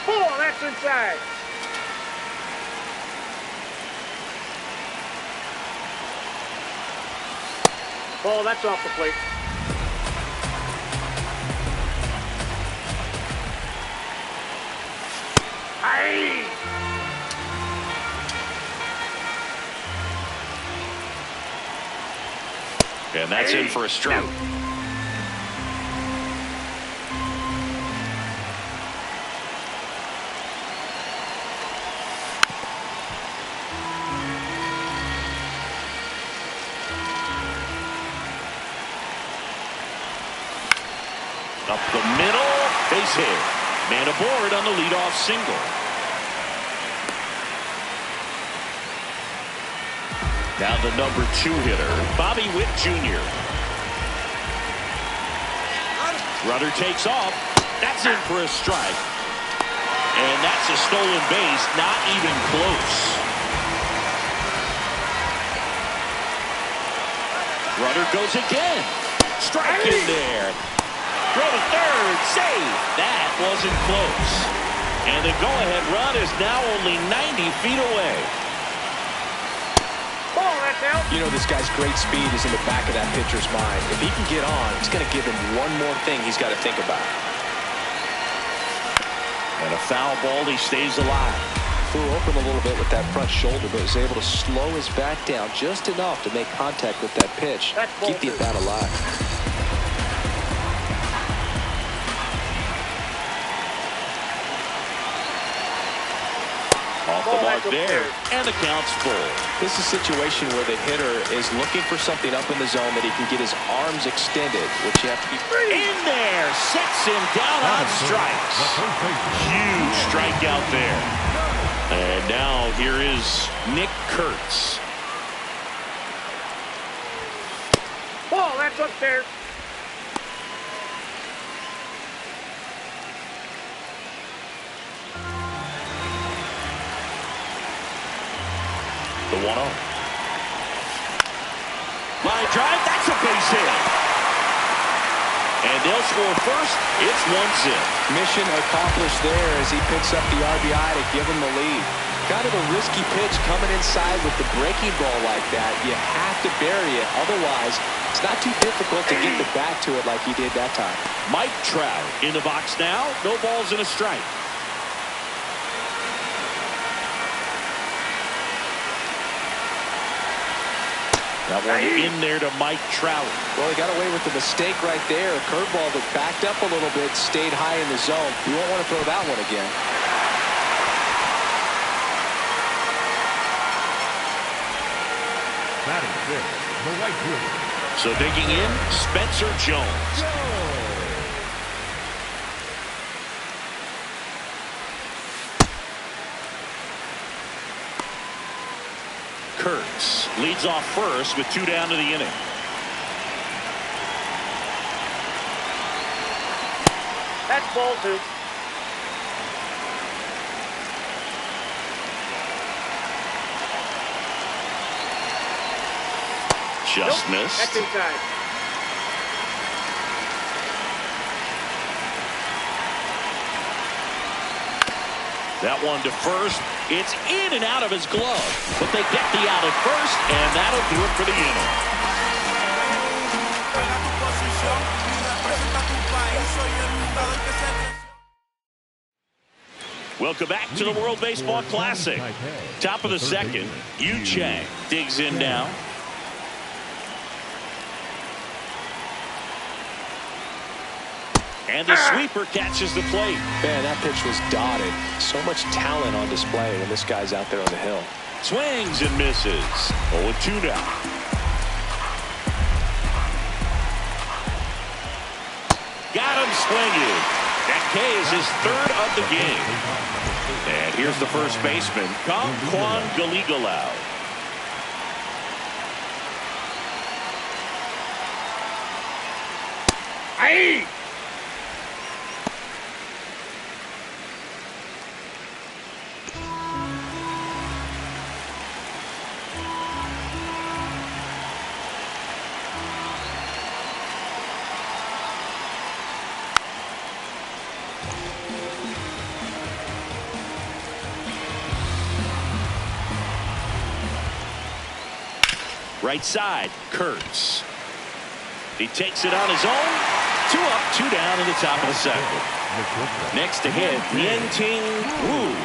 Oh, that's inside. Oh, that's off the plate. Aye. And that's in for a strike. Up the middle, base hit. Man aboard on the leadoff single. Now the number 2 hitter, Bobby Witt Jr. Runner takes off. That's in for a strike. And that's a stolen base, not even close. Runner goes again. Strike in there. Throw to third. Save. That wasn't close. And the go-ahead run is now only 90 feet away. Ball, that's out. You know, this guy's great speed is in the back of that pitcher's mind. If he can get on, it's going to give him one more thing he's got to think about. And a foul ball, he stays alive. Flew open a little bit with that front shoulder, but was able to slow his back down just enough to make contact with that pitch. Keep the at-bat alive. Off the mark there, and the count's full. This is a situation where the hitter is looking for something up in the zone that he can get his arms extended, which you have to be in there, sets him down on strikes. Huge strikeout there. And now here is Nick Kurtz. Ball, that's upstairs. The 1-0. Line drive, that's a base hit. And they'll score first. It's 1-0. Mission accomplished there as he picks up the RBI to give him the lead. Kind of a risky pitch coming inside with the breaking ball like that. You have to bury it. Otherwise, it's not too difficult to get the bat to it like he did that time. Mike Trout in the box now. No balls and a strike. That one in there to Mike Trout. Well, he got away with the mistake right there. A curveball that backed up a little bit, stayed high in the zone. You won't want to throw that one again. Batting fifth, the right fielder. So digging in, Spencer Jones. Kurtz leads off first with 2 down to the inning. That's ball 2. Just missed. That's inside. That one to first. It's in and out of his glove. But they get the out at first, and that'll do it for the inning. Welcome back to the World Baseball Classic. Top of the second, Yu Chang digs in now. And the sweeper catches the plate. Man, that pitch was dotted. So much talent on display when this guy's out there on the hill. Swings and misses. 0-2 now. Got him swinging. That K is his 3rd of the game. And here's the first baseman, Kong Kwan Galigalau. Aye! Right side, Kurtz. He takes it on his own. 2 up, 2 down in the top of the second. Next to hit, Yen-Ting Wu.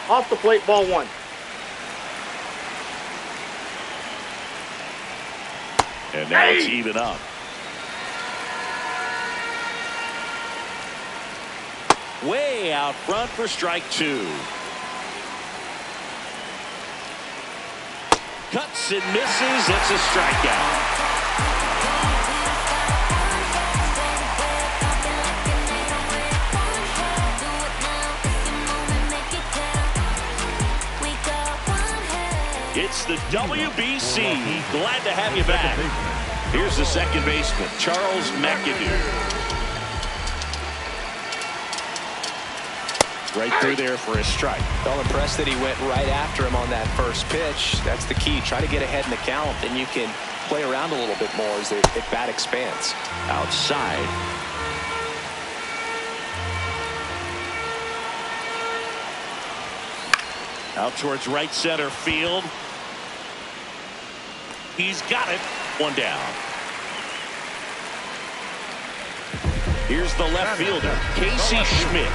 Off the plate, ball 1. And now it's even up. Way out front for strike 2. Cuts and misses. It's a strikeout. It's the WBC. Glad to have you back. Here's the second baseman, Charles McAdoo. Right through there for a strike. Well, impressed that he went right after him on that first pitch. That's the key. Try to get ahead in the count, then you can play around a little bit more as the at-bat expands. Outside. Out towards right center field. He's got it. One down. Here's the left fielder, Casey Schmidt.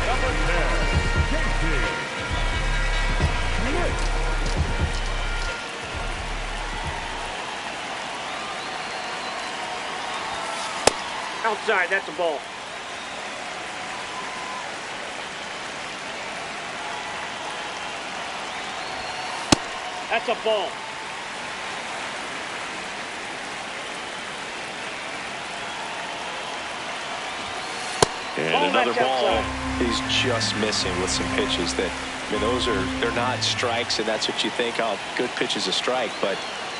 Outside, that's a ball. That's a ball. And another ball. He's just missing with some pitches that, I mean, they're not strikes, and that's what you think, oh, good pitch is a strike, but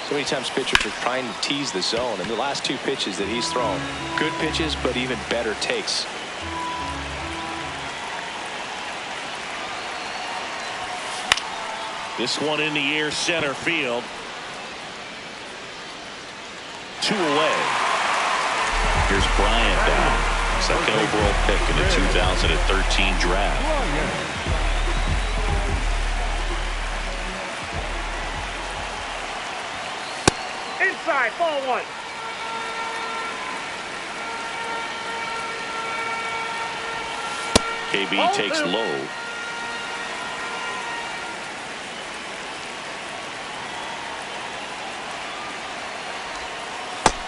so many times pitchers are trying to tease the zone, and the last two pitches that he's thrown, good pitches, but even better takes. This one in the air, center field. 2 away. Here's Bryant down. Second overall pick in the 2013 draft. Inside, ball 1. KB takes low.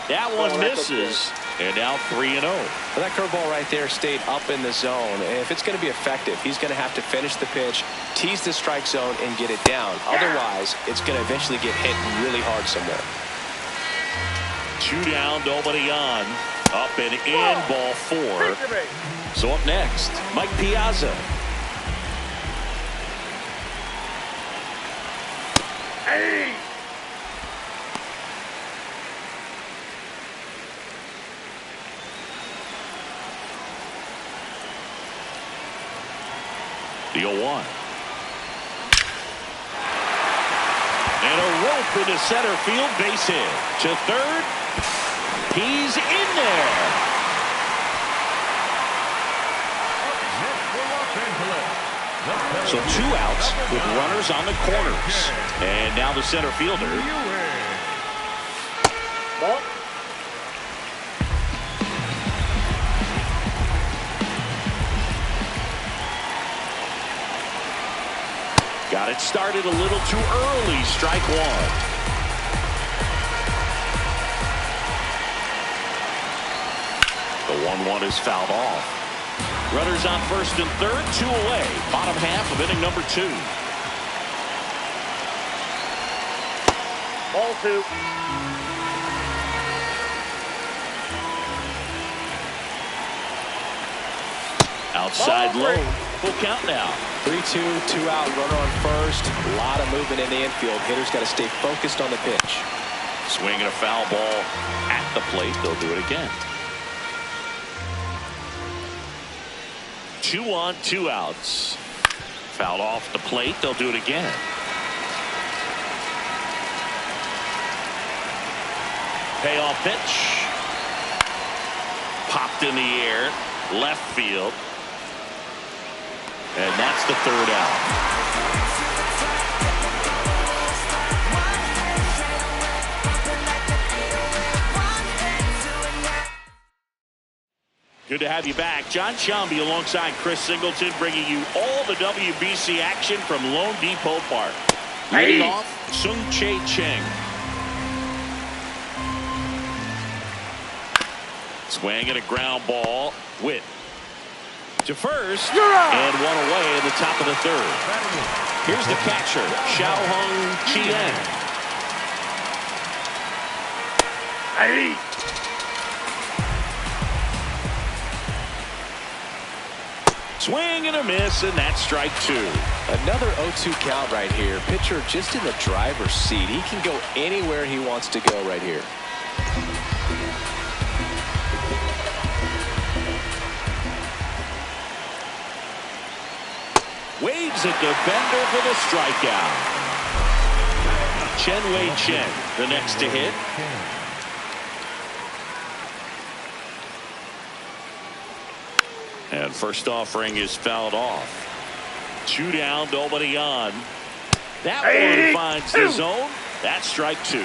That one misses, and now 3-0. Well, that curveball right there stayed up in the zone. And if it's going to be effective, he's going to have to finish the pitch, tease the strike zone, and get it down. Otherwise, it's going to eventually get hit really hard somewhere. 2 down, nobody on. Up and in, ball 4. So up next, Mike Piazza. Hey! The 0-1. And a rope into center field, base hit. To third. He's in there. So 2 outs with runners on the corners. And now the center fielder. Ball. Got it started a little too early. Strike 1. The 1-1 is fouled off. Runners on first and third, 2 away. Bottom half of inning number 2. Ball 2. Outside low. Full count now. 3-2, 2 out, runner on first. A lot of movement in the infield. Hitter's got to stay focused on the pitch. Swinging a foul ball at the plate. They'll do it again. 2 on, 2 outs. Fouled off the plate. They'll do it again. Payoff pitch. Popped in the air. Left field. And that's the 3rd out. Good to have you back. John Shambi alongside Chris Singleton, bringing you all the WBC action from Lone Depot Park. Leading off, Sung Chae Cheng. Swing and a ground ball. Witt to first, and 1 away in the top of the 3rd. Here's the catcher, Xiao-Hung Chien. Hey! Swing and a miss, and that's strike 2. Another 0-2 count right here. Pitcher just in the driver's seat. He can go anywhere he wants to go right here. Nails it to Bender for the strikeout. Chen-Wei Chen, the next to hit. And first offering is fouled off. 2 down, nobody on. That one finds the zone. That's strike 2.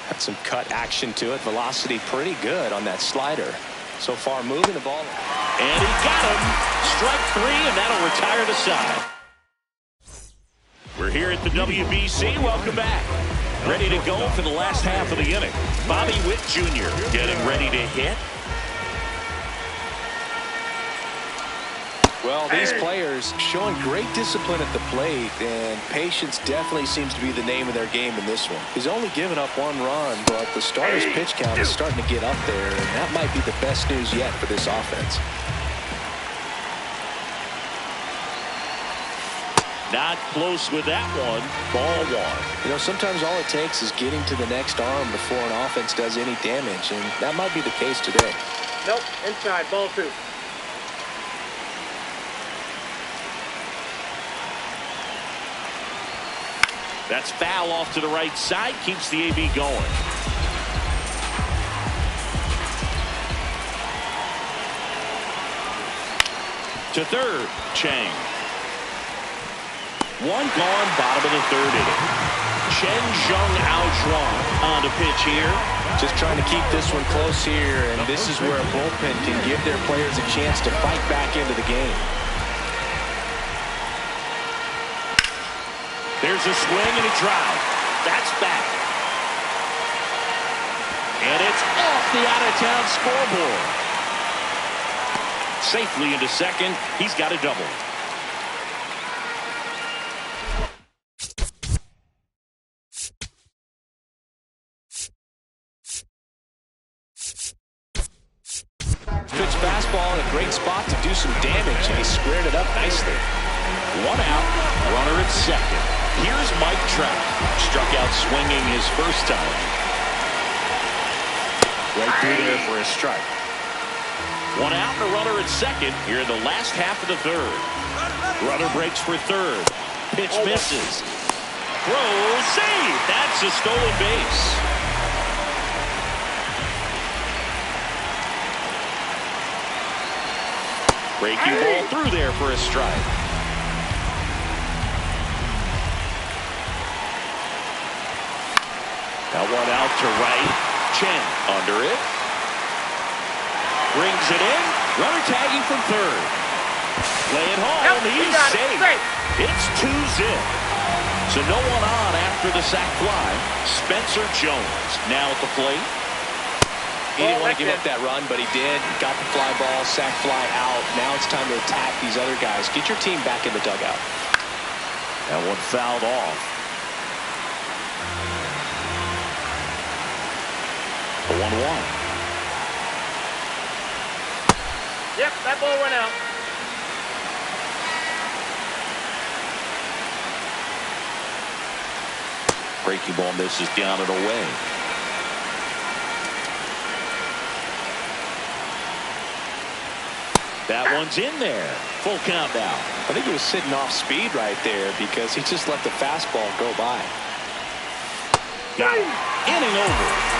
Had some cut action to it. Velocity pretty good on that slider. So far moving the ball. And he got him. Strike 3, and that'll retire the side. We're here at the WBC. Welcome back. Ready to go for the last half of the inning. Bobby Witt Jr. getting ready to hit. Well, these players showing great discipline at the plate, and patience definitely seems to be the name of their game in this one. He's only given up 1 run, but the starter's pitch count is starting to get up there, and that might be the best news yet for this offense. Not close with that one. Ball 1. You know, sometimes all it takes is getting to the next arm before an offense does any damage, and that might be the case today. Nope, inside, ball 2. That's foul off to the right side. Keeps the AB going. To third, Chang. 1 gone, bottom of the 3rd inning. Chen Zheng Aochuan on to pitch here. Just trying to keep this one close here, and this is where a bullpen can give their players a chance to fight back into the game. There's a swing and a drive. That's back. And it's off the out-of-town scoreboard. Safely into second. He's got a double. Pitch fastball in a great spot to do some damage, and he squared it up nicely. 1 out, runner at second. Here's Mike Trout. Struck out swinging his first time. Right through there for a strike. 1 out and a runner at second here in the last half of the 3rd. Runner breaks for 3rd. Pitch misses. Throw, save. That's a stolen base. Breaking ball through there for a strike. That one out to right. Chen under it. Brings it in. Runner tagging from 3rd. Play it home. He's safe. It's 2-zip. So no one on after the sac fly. Spencer Jones now at the plate. He didn't want to give up that run, but he did. Got the fly ball, sac fly out. Now it's time to attack these other guys. Get your team back in the dugout. That one fouled off. The 1-1. Yep, that ball went out. Breaking ball misses down and away. That one's in there. Full count now. I think he was sitting off speed right there because he just let the fastball go by. Got him. Inning over.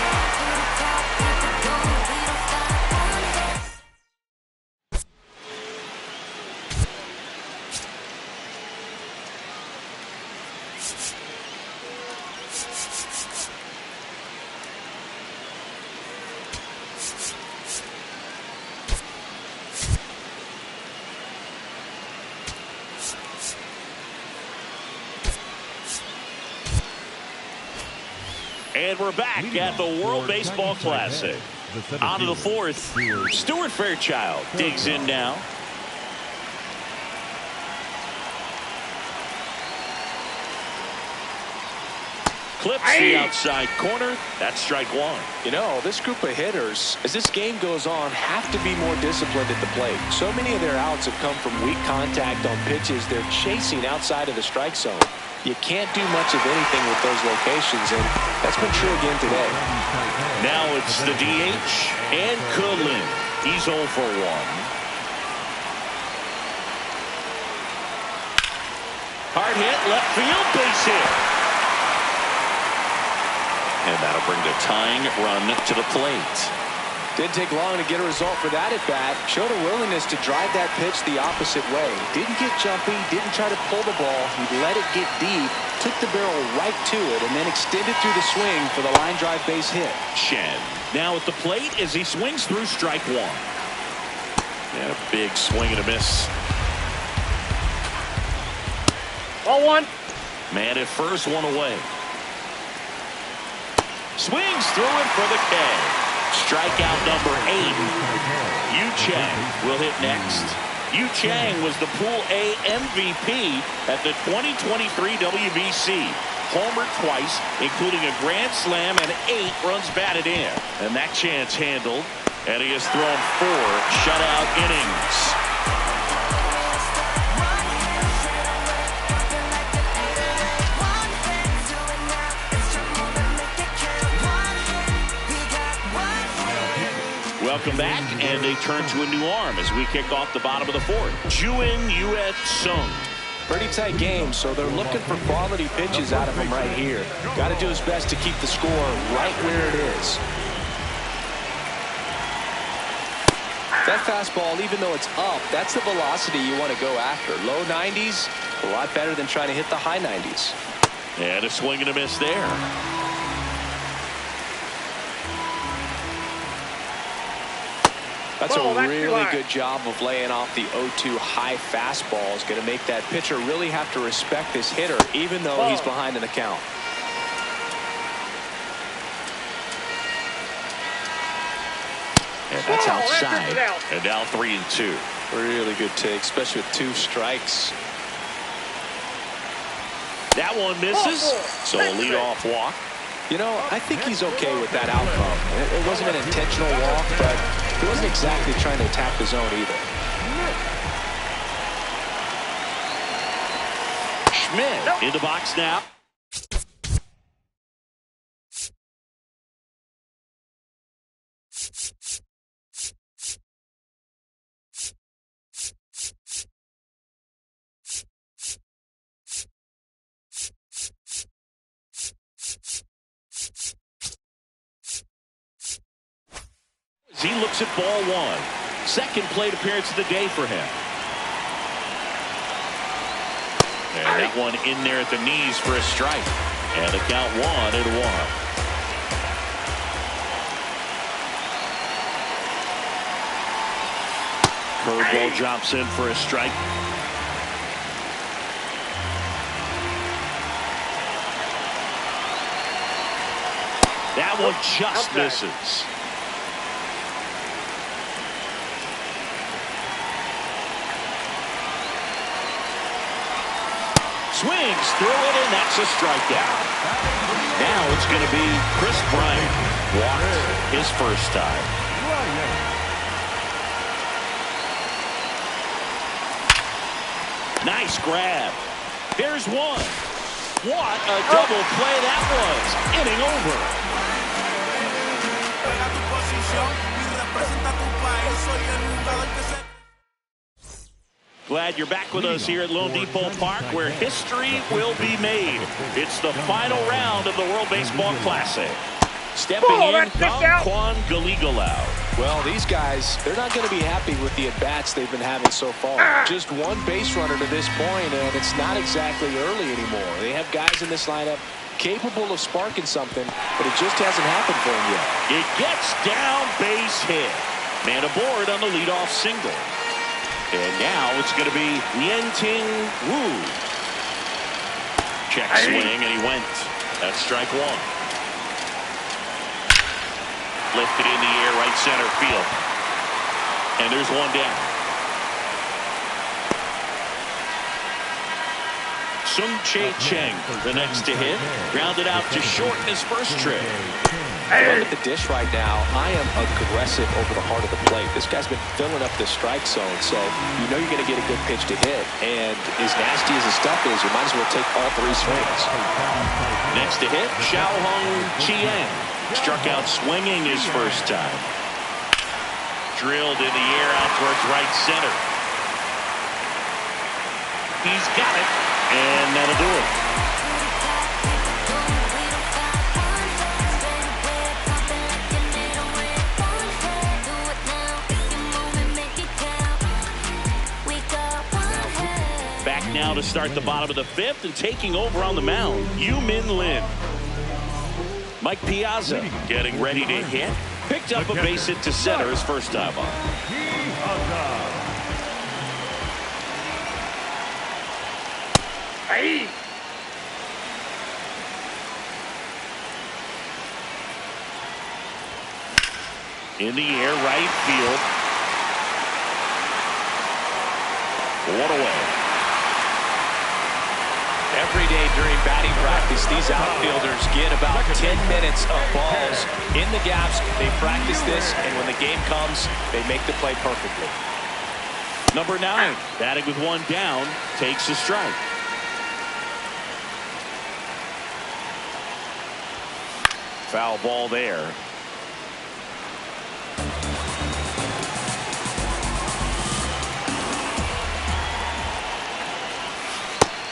And we're back at the World Baseball Classic. On to the 4th. Stuart Fairchild digs in now. Clips the outside corner. That's strike 1. You know, this group of hitters, as this game goes on, have to be more disciplined at the plate. So many of their outs have come from weak contact on pitches they're chasing outside of the strike zone. You can't do much of anything with those locations, and that's been true again today. Now it's the DH and Kulin. He's 0 for 1. Hard hit, left field, base hit. And that'll bring the tying run to the plate. Didn't take long to get a result for that at bat. Showed a willingness to drive that pitch the opposite way. Didn't get jumpy, didn't try to pull the ball. He let it get deep, took the barrel right to it, and then extended through the swing for the line drive base hit. Shen now at the plate as he swings through strike one. And a big swing and a miss. Ball one. Man at first, one away. Swings through it for the K. Strikeout number 8. Yu Chang will hit next. Yu Chang was the Pool A MVP at the 2023 WBC. Homered twice, including a grand slam and 8 runs batted in. And that chance handled. And he has thrown 4 shutout innings. Welcome back, and they turn to a new arm as we kick off the bottom of the 4th. Juin Yuet Sung. Pretty tight game, so they're looking for quality pitches out of him right here. Got to do his best to keep the score right where it is. That fastball, even though it's up, that's the velocity you want to go after. Low 90s, a lot better than trying to hit the high 90s. And a swing and a miss there. That's a really good job of laying off the 0-2 high fastball. Is going to make that pitcher really have to respect this hitter, even though he's behind in the count. And that's outside. And now 3-2. Really good take, especially with 2 strikes. That one misses. So a leadoff walk. You know, I think he's okay with that outcome. It wasn't an intentional walk, but he wasn't exactly trying to attack the zone either. Schmidt in the box now. He looks at ball 1. Second plate appearance of the day for him. And that one in there at the knees for a strike. And the count 1-1. Curveball drops in for a strike. That one just misses. Swings through it, and that's a strikeout. Now it's going to be Chris Bryant. Walked his first time. Nice grab. There's one. What a double play that was. Inning over. Glad you're back with us here at Lone Depot Park, where history will be made. It's the final round of the World Baseball Classic. Stepping in, Kwan Galigalau. Well, these guys, they're not going to be happy with the at-bats they've been having so far. Just one base runner to this point, and it's not exactly early anymore. They have guys in this lineup capable of sparking something, but it just hasn't happened for them yet. It gets down, base hit. Man aboard on the leadoff single. And now it's going to be Yen-Ting Wu. Check swing, and he went. That's strike 1. Lifted in the air, right center field. And there's one down. Sung Chae Cheng, the next to hit. Grounded out to short in his first trip. Look at the dish right now. I am aggressive over the heart of the plate. This guy's been filling up the strike zone, so you know you're going to get a good pitch to hit. And as nasty as his stuff is, you might as well take all 3 swings. Next to hit, Xiaohong Chiang. Struck out swinging his first time. Drilled in the air out towards right center. He's got it. And that'll do it. Back now to start the bottom of the fifth, and taking over on the mound, Yu-Min Lin. Mike Piazza getting ready to hit. Picked up a base hit to center his first time up. Hey! In the air, right field. One away. Every day during batting practice, these outfielders get about 10 minutes of balls in the gaps. They practice this, and when the game comes, they make the play perfectly. Number 9, batting with one down, takes a strike. Foul ball there.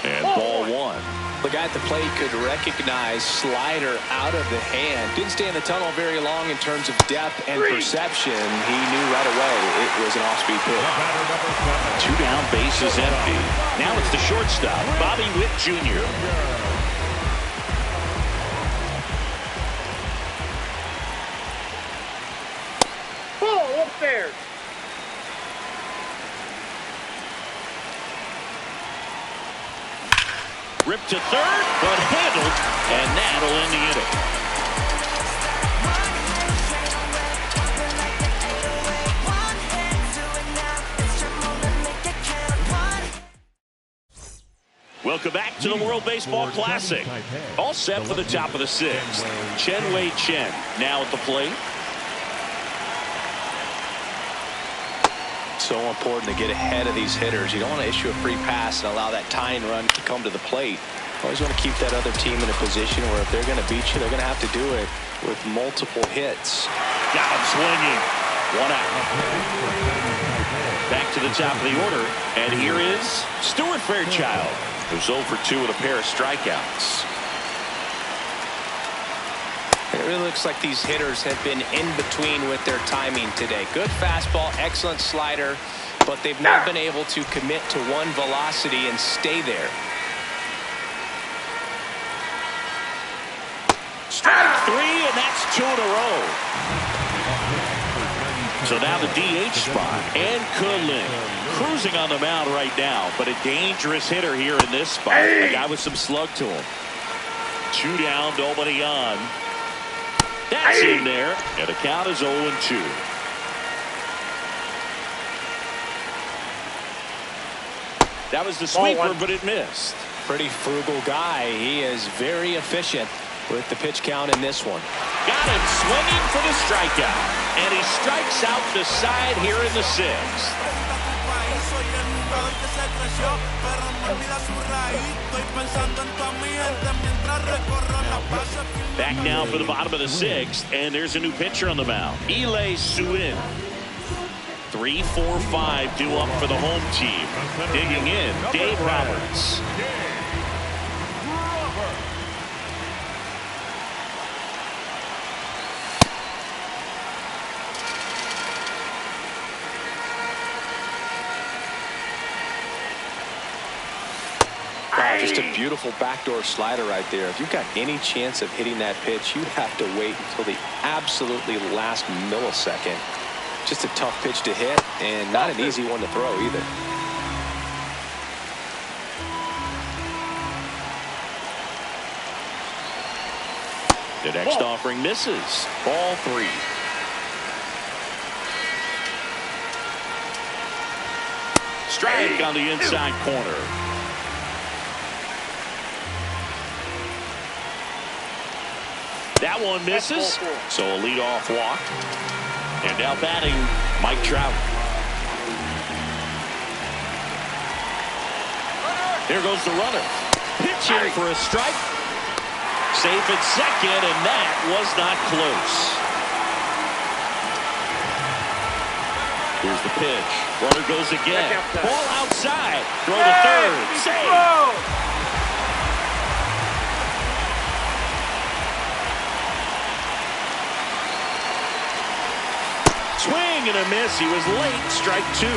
And ball one. The guy at the plate could recognize slider out of the hand. Didn't stay in the tunnel very long in terms of depth and perception. He knew right away it was an off-speed pitch. 2 down, bases empty. Now it's the shortstop, Bobby Witt Jr. Ball upstairs. Ripped to third, but handled, and that'll end the inning. Welcome back to the World Baseball Classic. All set for the top of the 6th. Chen-Wei Chen now at the plate. So important to get ahead of these hitters. You don't want to issue a free pass and allow that tying run to come to the plate. You always want to keep that other team in a position where if they're going to beat you, they're going to have to do it with multiple hits. Got him swinging. 1 out. Back to the top of the order, and here is Stuart Fairchild, who's 0 for 2 with a pair of strikeouts. It really looks like these hitters have been in between with their timing today. Good fastball, excellent slider, but they've not been able to commit to one velocity and stay there. Strike 3, and that's 2 in a row. So now the DH spot, and Kulin cruising on the mound right now, but a dangerous hitter here in this spot. A guy with some slug to him. 2 down, nobody on. That's in there, and the count is 0-2. That was the sweeper, but it missed. Pretty frugal guy. He is very efficient with the pitch count in this one. Got him swinging for the strikeout, and he strikes out the side here in the 6th. Back now for the bottom of the 6th, and there's a new pitcher on the mound, Lee Suin. 3-4-5 due up for the home team. Digging in, Dave Roberts. Wow, just a beautiful backdoor slider right there. If you've got any chance of hitting that pitch, you have to wait until the absolutely last millisecond. Just a tough pitch to hit, and not an easy one to throw either. The next offering misses. Ball 3. Strike on the inside corner. That one misses, so a leadoff walk. And now batting, Mike Trout. Here goes the runner. Pitch in for a strike. Safe at second, and that was not close. Here's the pitch. Runner goes again. Ball outside. Throw to third. Save. Swing and a miss. He was late. Strike two.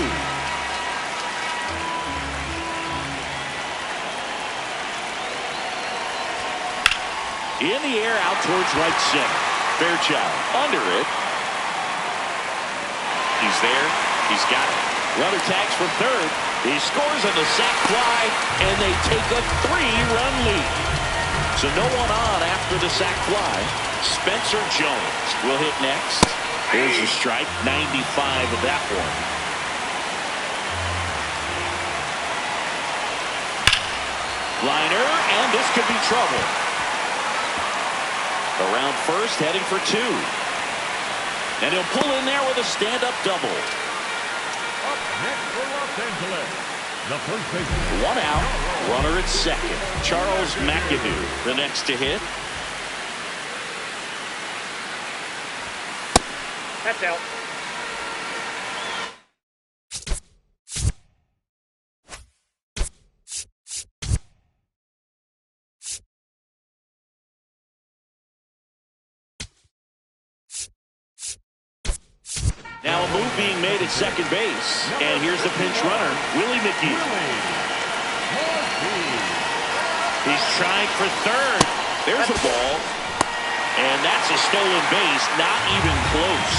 In the air, out towards right center. Fairchild under it. He's there. He's got it. Runner tags for third. He scores on the sac fly, and they take a 3-run lead. So no one on after the sac fly. Spencer Jones will hit next. Here's a strike, 95 of that one. Liner, and this could be trouble. Around first, heading for two. And he'll pull in there with a stand-up double. Up next for Los Angeles, the first baseman. One out, runner at second. Charles McAdoo, the next to hit. That's out. Now a move being made at second base. And here's the pinch runner, Willie McGee. He's trying for third. There's a ball. And that's a stolen base, not even close.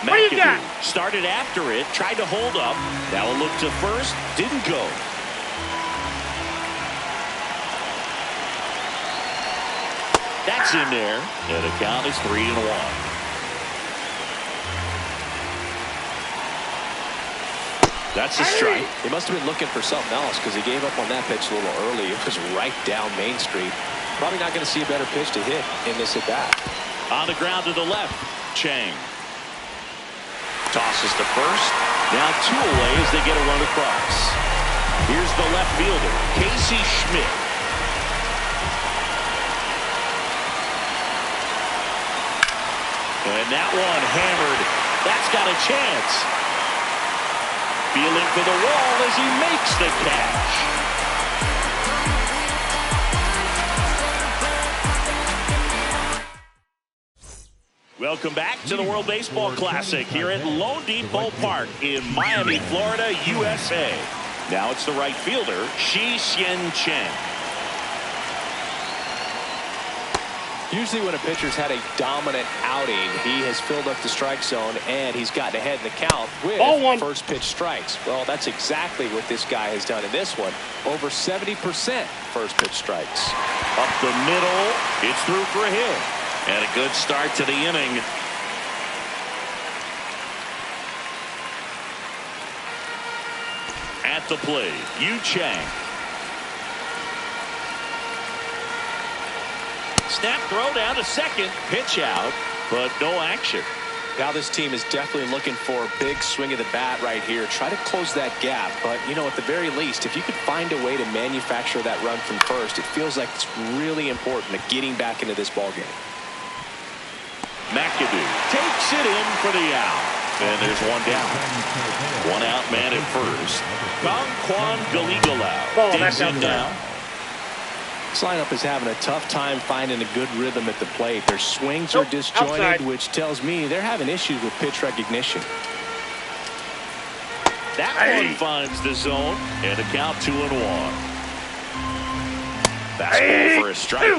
What do you got? McAdoo started after it, tried to hold up. Now a look to first, didn't go. That's in there, and the count is 3-1. That's a strike. He must have been looking for something else because he gave up on that pitch a little early. It was right down Main Street. Probably not going to see a better pitch to hit in this at bat. On the ground to the left, Chang tosses to first. Now two away as they get a run across. Here's the left fielder, Casey Schmidt. And that one hammered. That's got a chance. Feeling for the wall as he makes the catch. Welcome back to the World Baseball Classic here at Lone Depot Park in Miami, Florida, USA. Now it's the right fielder, Shi-Hsien Chen. Usually when a pitcher's had a dominant outing, he has filled up the strike zone and he's gotten ahead in the count with first pitch strikes. Well, that's exactly what this guy has done in this one. Over 70% first pitch strikes. Up the middle, it's through for a hit. And a good start to the inning. At the plate, Yu Chang. Snap throw down to second. Pitch out, but no action. Now this team is definitely looking for a big swing of the bat right here. Try to close that gap. But, you know, at the very least, if you could find a way to manufacture that run from first, it feels like it's really important to getting back into this ball game. McAdoo takes it in for the out. And there's one down. One out man at first. Kwan Galigalao digs in now. This lineup is having a tough time finding a good rhythm at the plate. Their swings are disjointed, outside, which tells me they're having issues with pitch recognition. That one finds the zone, and the count 2-1. Fastball for a strike.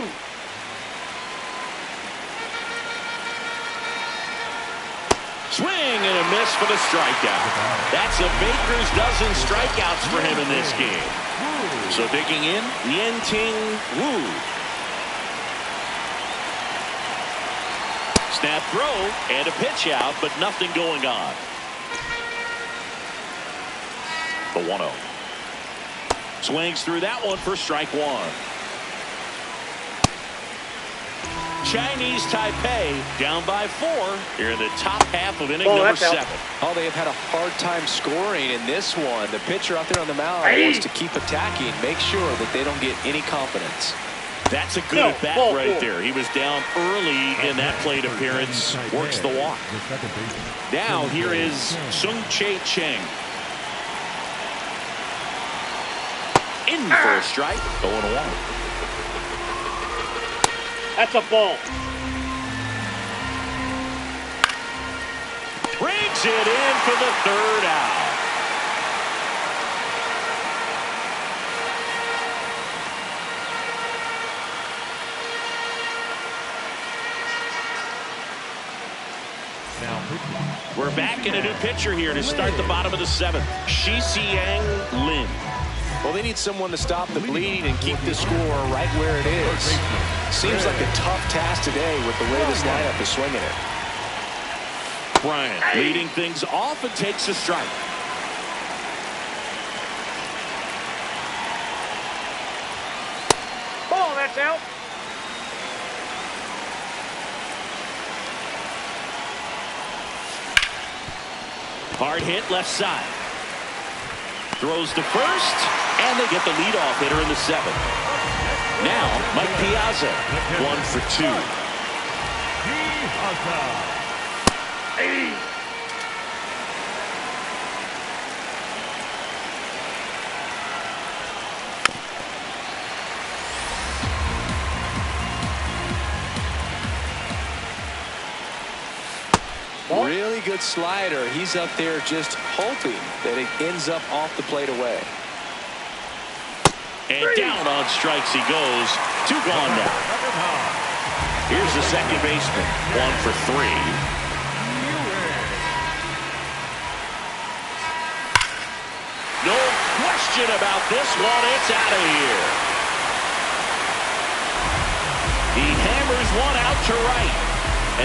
Swing and a miss for the strikeout. That's a baker's dozen strikeouts for him in this game. So digging in, Yen-Ting Wu. Snap throw and a pitch out, but nothing going on. The 1-0. Swings through that one for strike one. Chinese Taipei down by 4 here in the top half of inning number 7. Oh, they have had a hard time scoring in this one. The pitcher out there on the mound wants to keep attacking, make sure that they don't get any confidence. That's a good at bat right there. He was down early in that plate appearance. Works the walk. Now here is Sung Chae Cheng. In for a strike. 0-1. That's a ball. Brings it in for the third out. We're back in a new pitcher here to start the bottom of the seventh. Shisiang Lin. Well, they need someone to stop the bleeding and keep the score right where it is. Seems like a tough task today with the way this lineup is swinging it. Bryant leading things off and takes a strike. Ball, that's out. Hard hit left side. Throws to first, and they get the leadoff hitter in the seventh. Now, Mike Piazza, 1 for 2. Really good slider. He's up there just hoping that it ends up off the plate away. And down on strikes he goes. 2 gone now. Here's the second baseman. 1 for 3. No question about this one. It's out of here. He hammers one out to right.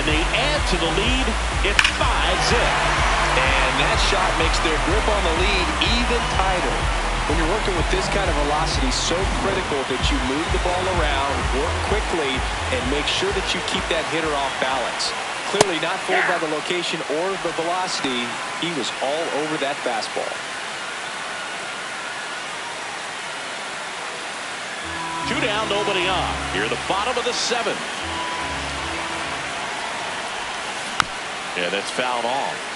And they add to the lead. It's 5-zip. And that shot makes their grip on the lead even tighter. When you're working with this kind of velocity, so critical that you move the ball around, work quickly, and make sure that you keep that hitter off balance. Clearly not fooled by the location or the velocity. He was all over that fastball. 2 down, nobody on. Here the bottom of the seventh. Yeah, that's fouled off.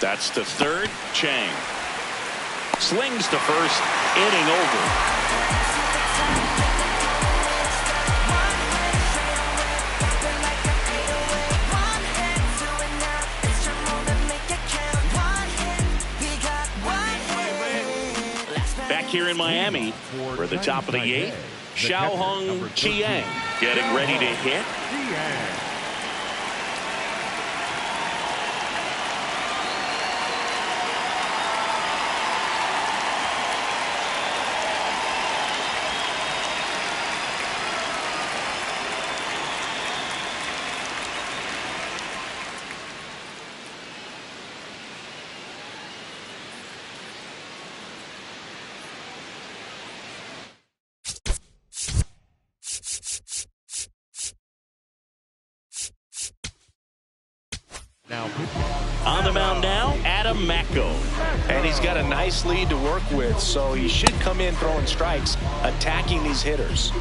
That's the third. Chang slings to first. Inning over. Back here in Miami for the top of the 8th. Xiaohong Chiang getting ready to hit. On the mound now, Adam Macko. And he's got a nice lead to work with, so he should come in throwing strikes, attacking these hitters.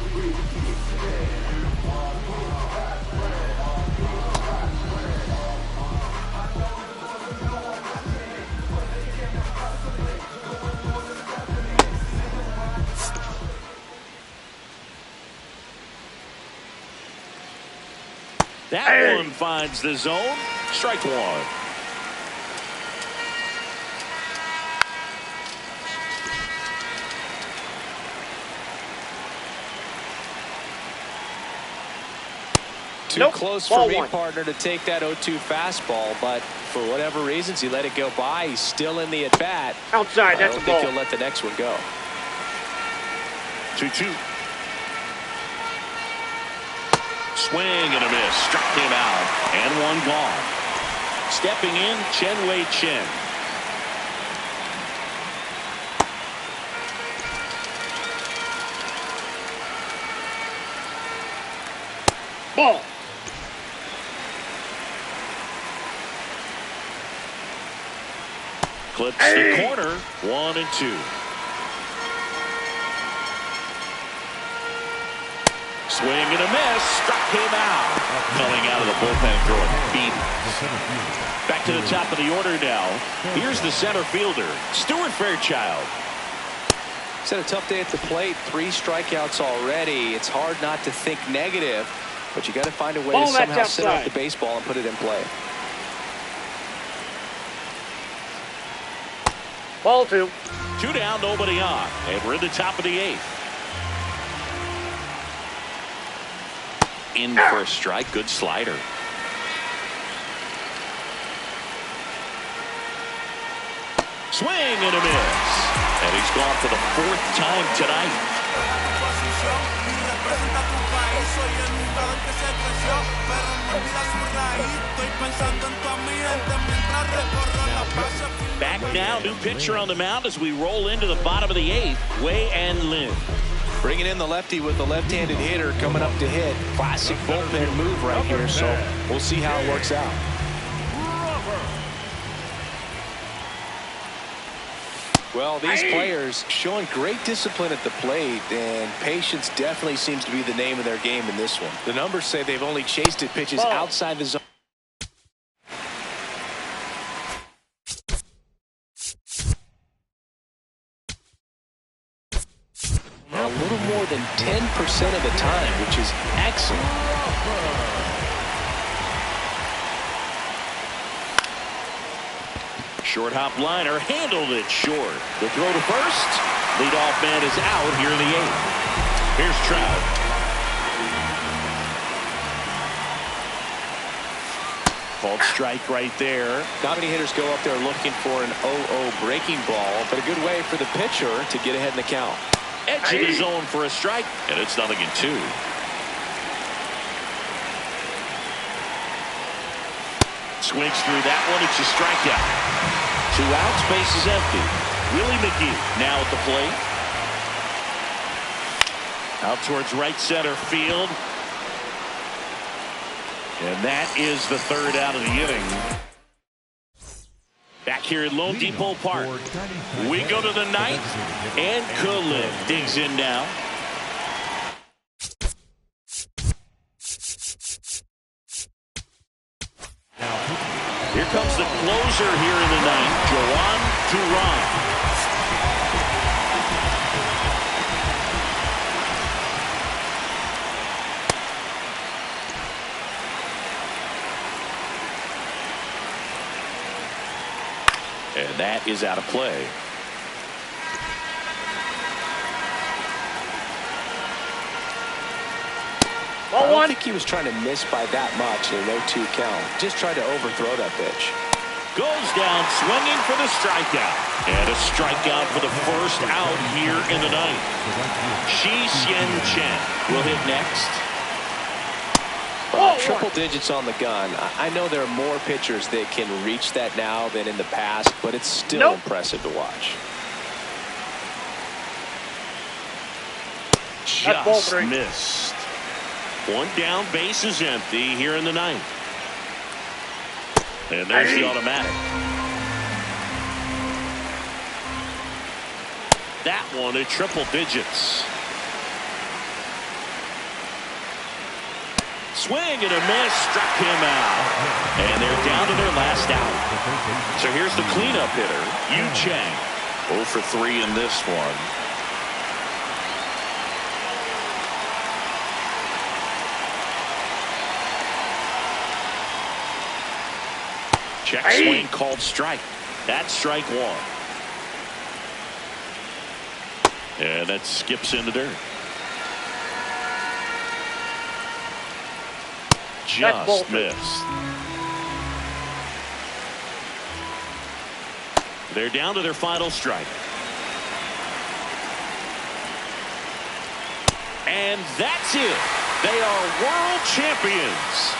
That one finds the zone. Strike 1. Too close for me, partner, to take that 0-2 fastball, but for whatever reasons, he let it go by. He's still in the at-bat. Outside, that's a ball. I don't think he'll let the next one go. 2-2. Swing and a miss. Struck him out. And one gone. Stepping in, Chen Wei Chen. Ball. Clips the corner. 1-2. Swing and a miss. Struck him out. Coming out of the bullpen throwing beat. Back to the top of the order now. Here's the center fielder, Stuart Fairchild. He's had a tough day at the plate. 3 strikeouts already. It's hard not to think negative, but you got to find a way to somehow set up the baseball and put it in play. Ball 2. 2 down, nobody on, and we're in the top of the 8th. In for a strike, good slider. Swing and a miss. And he's gone for the 4th time tonight. Back now, new pitcher on the mound as we roll into the bottom of the 8th, Wei-An Lin. Bringing in the lefty with the left-handed hitter coming up to hit. Classic bullpen move right here, so we'll see how it works out. Well, these players showing great discipline at the plate, and patience definitely seems to be the name of their game in this one. The numbers say they've only chased it pitches outside the zone. A little more than 10% of the time, which is excellent. Short hop liner handled it short. The throw to first. Leadoff man is out here in the 8th. Here's Trout. Called strike right there. Not many hitters go up there looking for an 0-0 breaking ball, but a good way for the pitcher to get ahead in the count. Edge of the zone for a strike, and it's 0-2. Swings through that one. It's a strikeout. 2 outs, base is empty. Willie McGee now at the plate. Out towards right center field. And that is the 3rd out of the inning. Back here at Lone Depot Park. We go to the 9th, and Khalil digs in now. Here comes the closer here in the 9th, Joan Duran. And that is out of play. I don't think he was trying to miss by that much in a 0-2 count. Just tried to overthrow that pitch. Goes down swinging for the strikeout. And a strikeout for the first out here in the 9th. Shi Hsien Chen will hit next. Triple digits on the gun. I know there are more pitchers that can reach that now than in the past, but it's still impressive to watch. Just missed. 1 down, base is empty here in the 9th. And there's the automatic. That one at triple digits. Swing and a miss, struck him out. And they're down to their last out. So here's the cleanup hitter, Yu Chang. 0 for 3 in this one. Check swing called strike. That's strike 1. And that skips in the dirt. Just missed. They're down to their final strike. And that's it. They are world champions.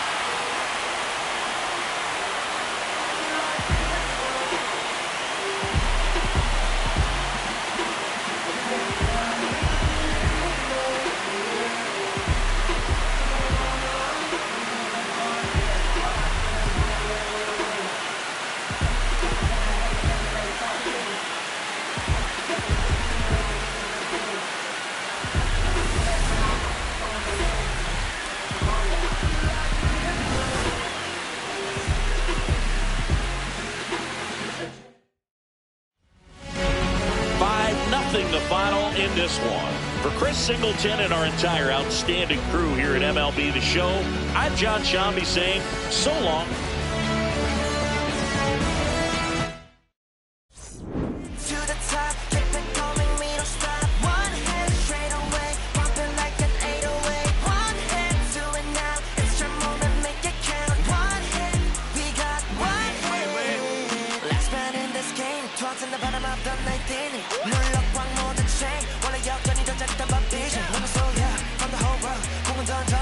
this one. For Chris Singleton and our entire outstanding crew here at MLB The Show, I'm John Shambi saying so long. in the bottom of the ninth inning. 놀랍광 모든 chain. 원래 여전히 더 작던 밥 vision. When I saw ya from the whole world. 공은 던져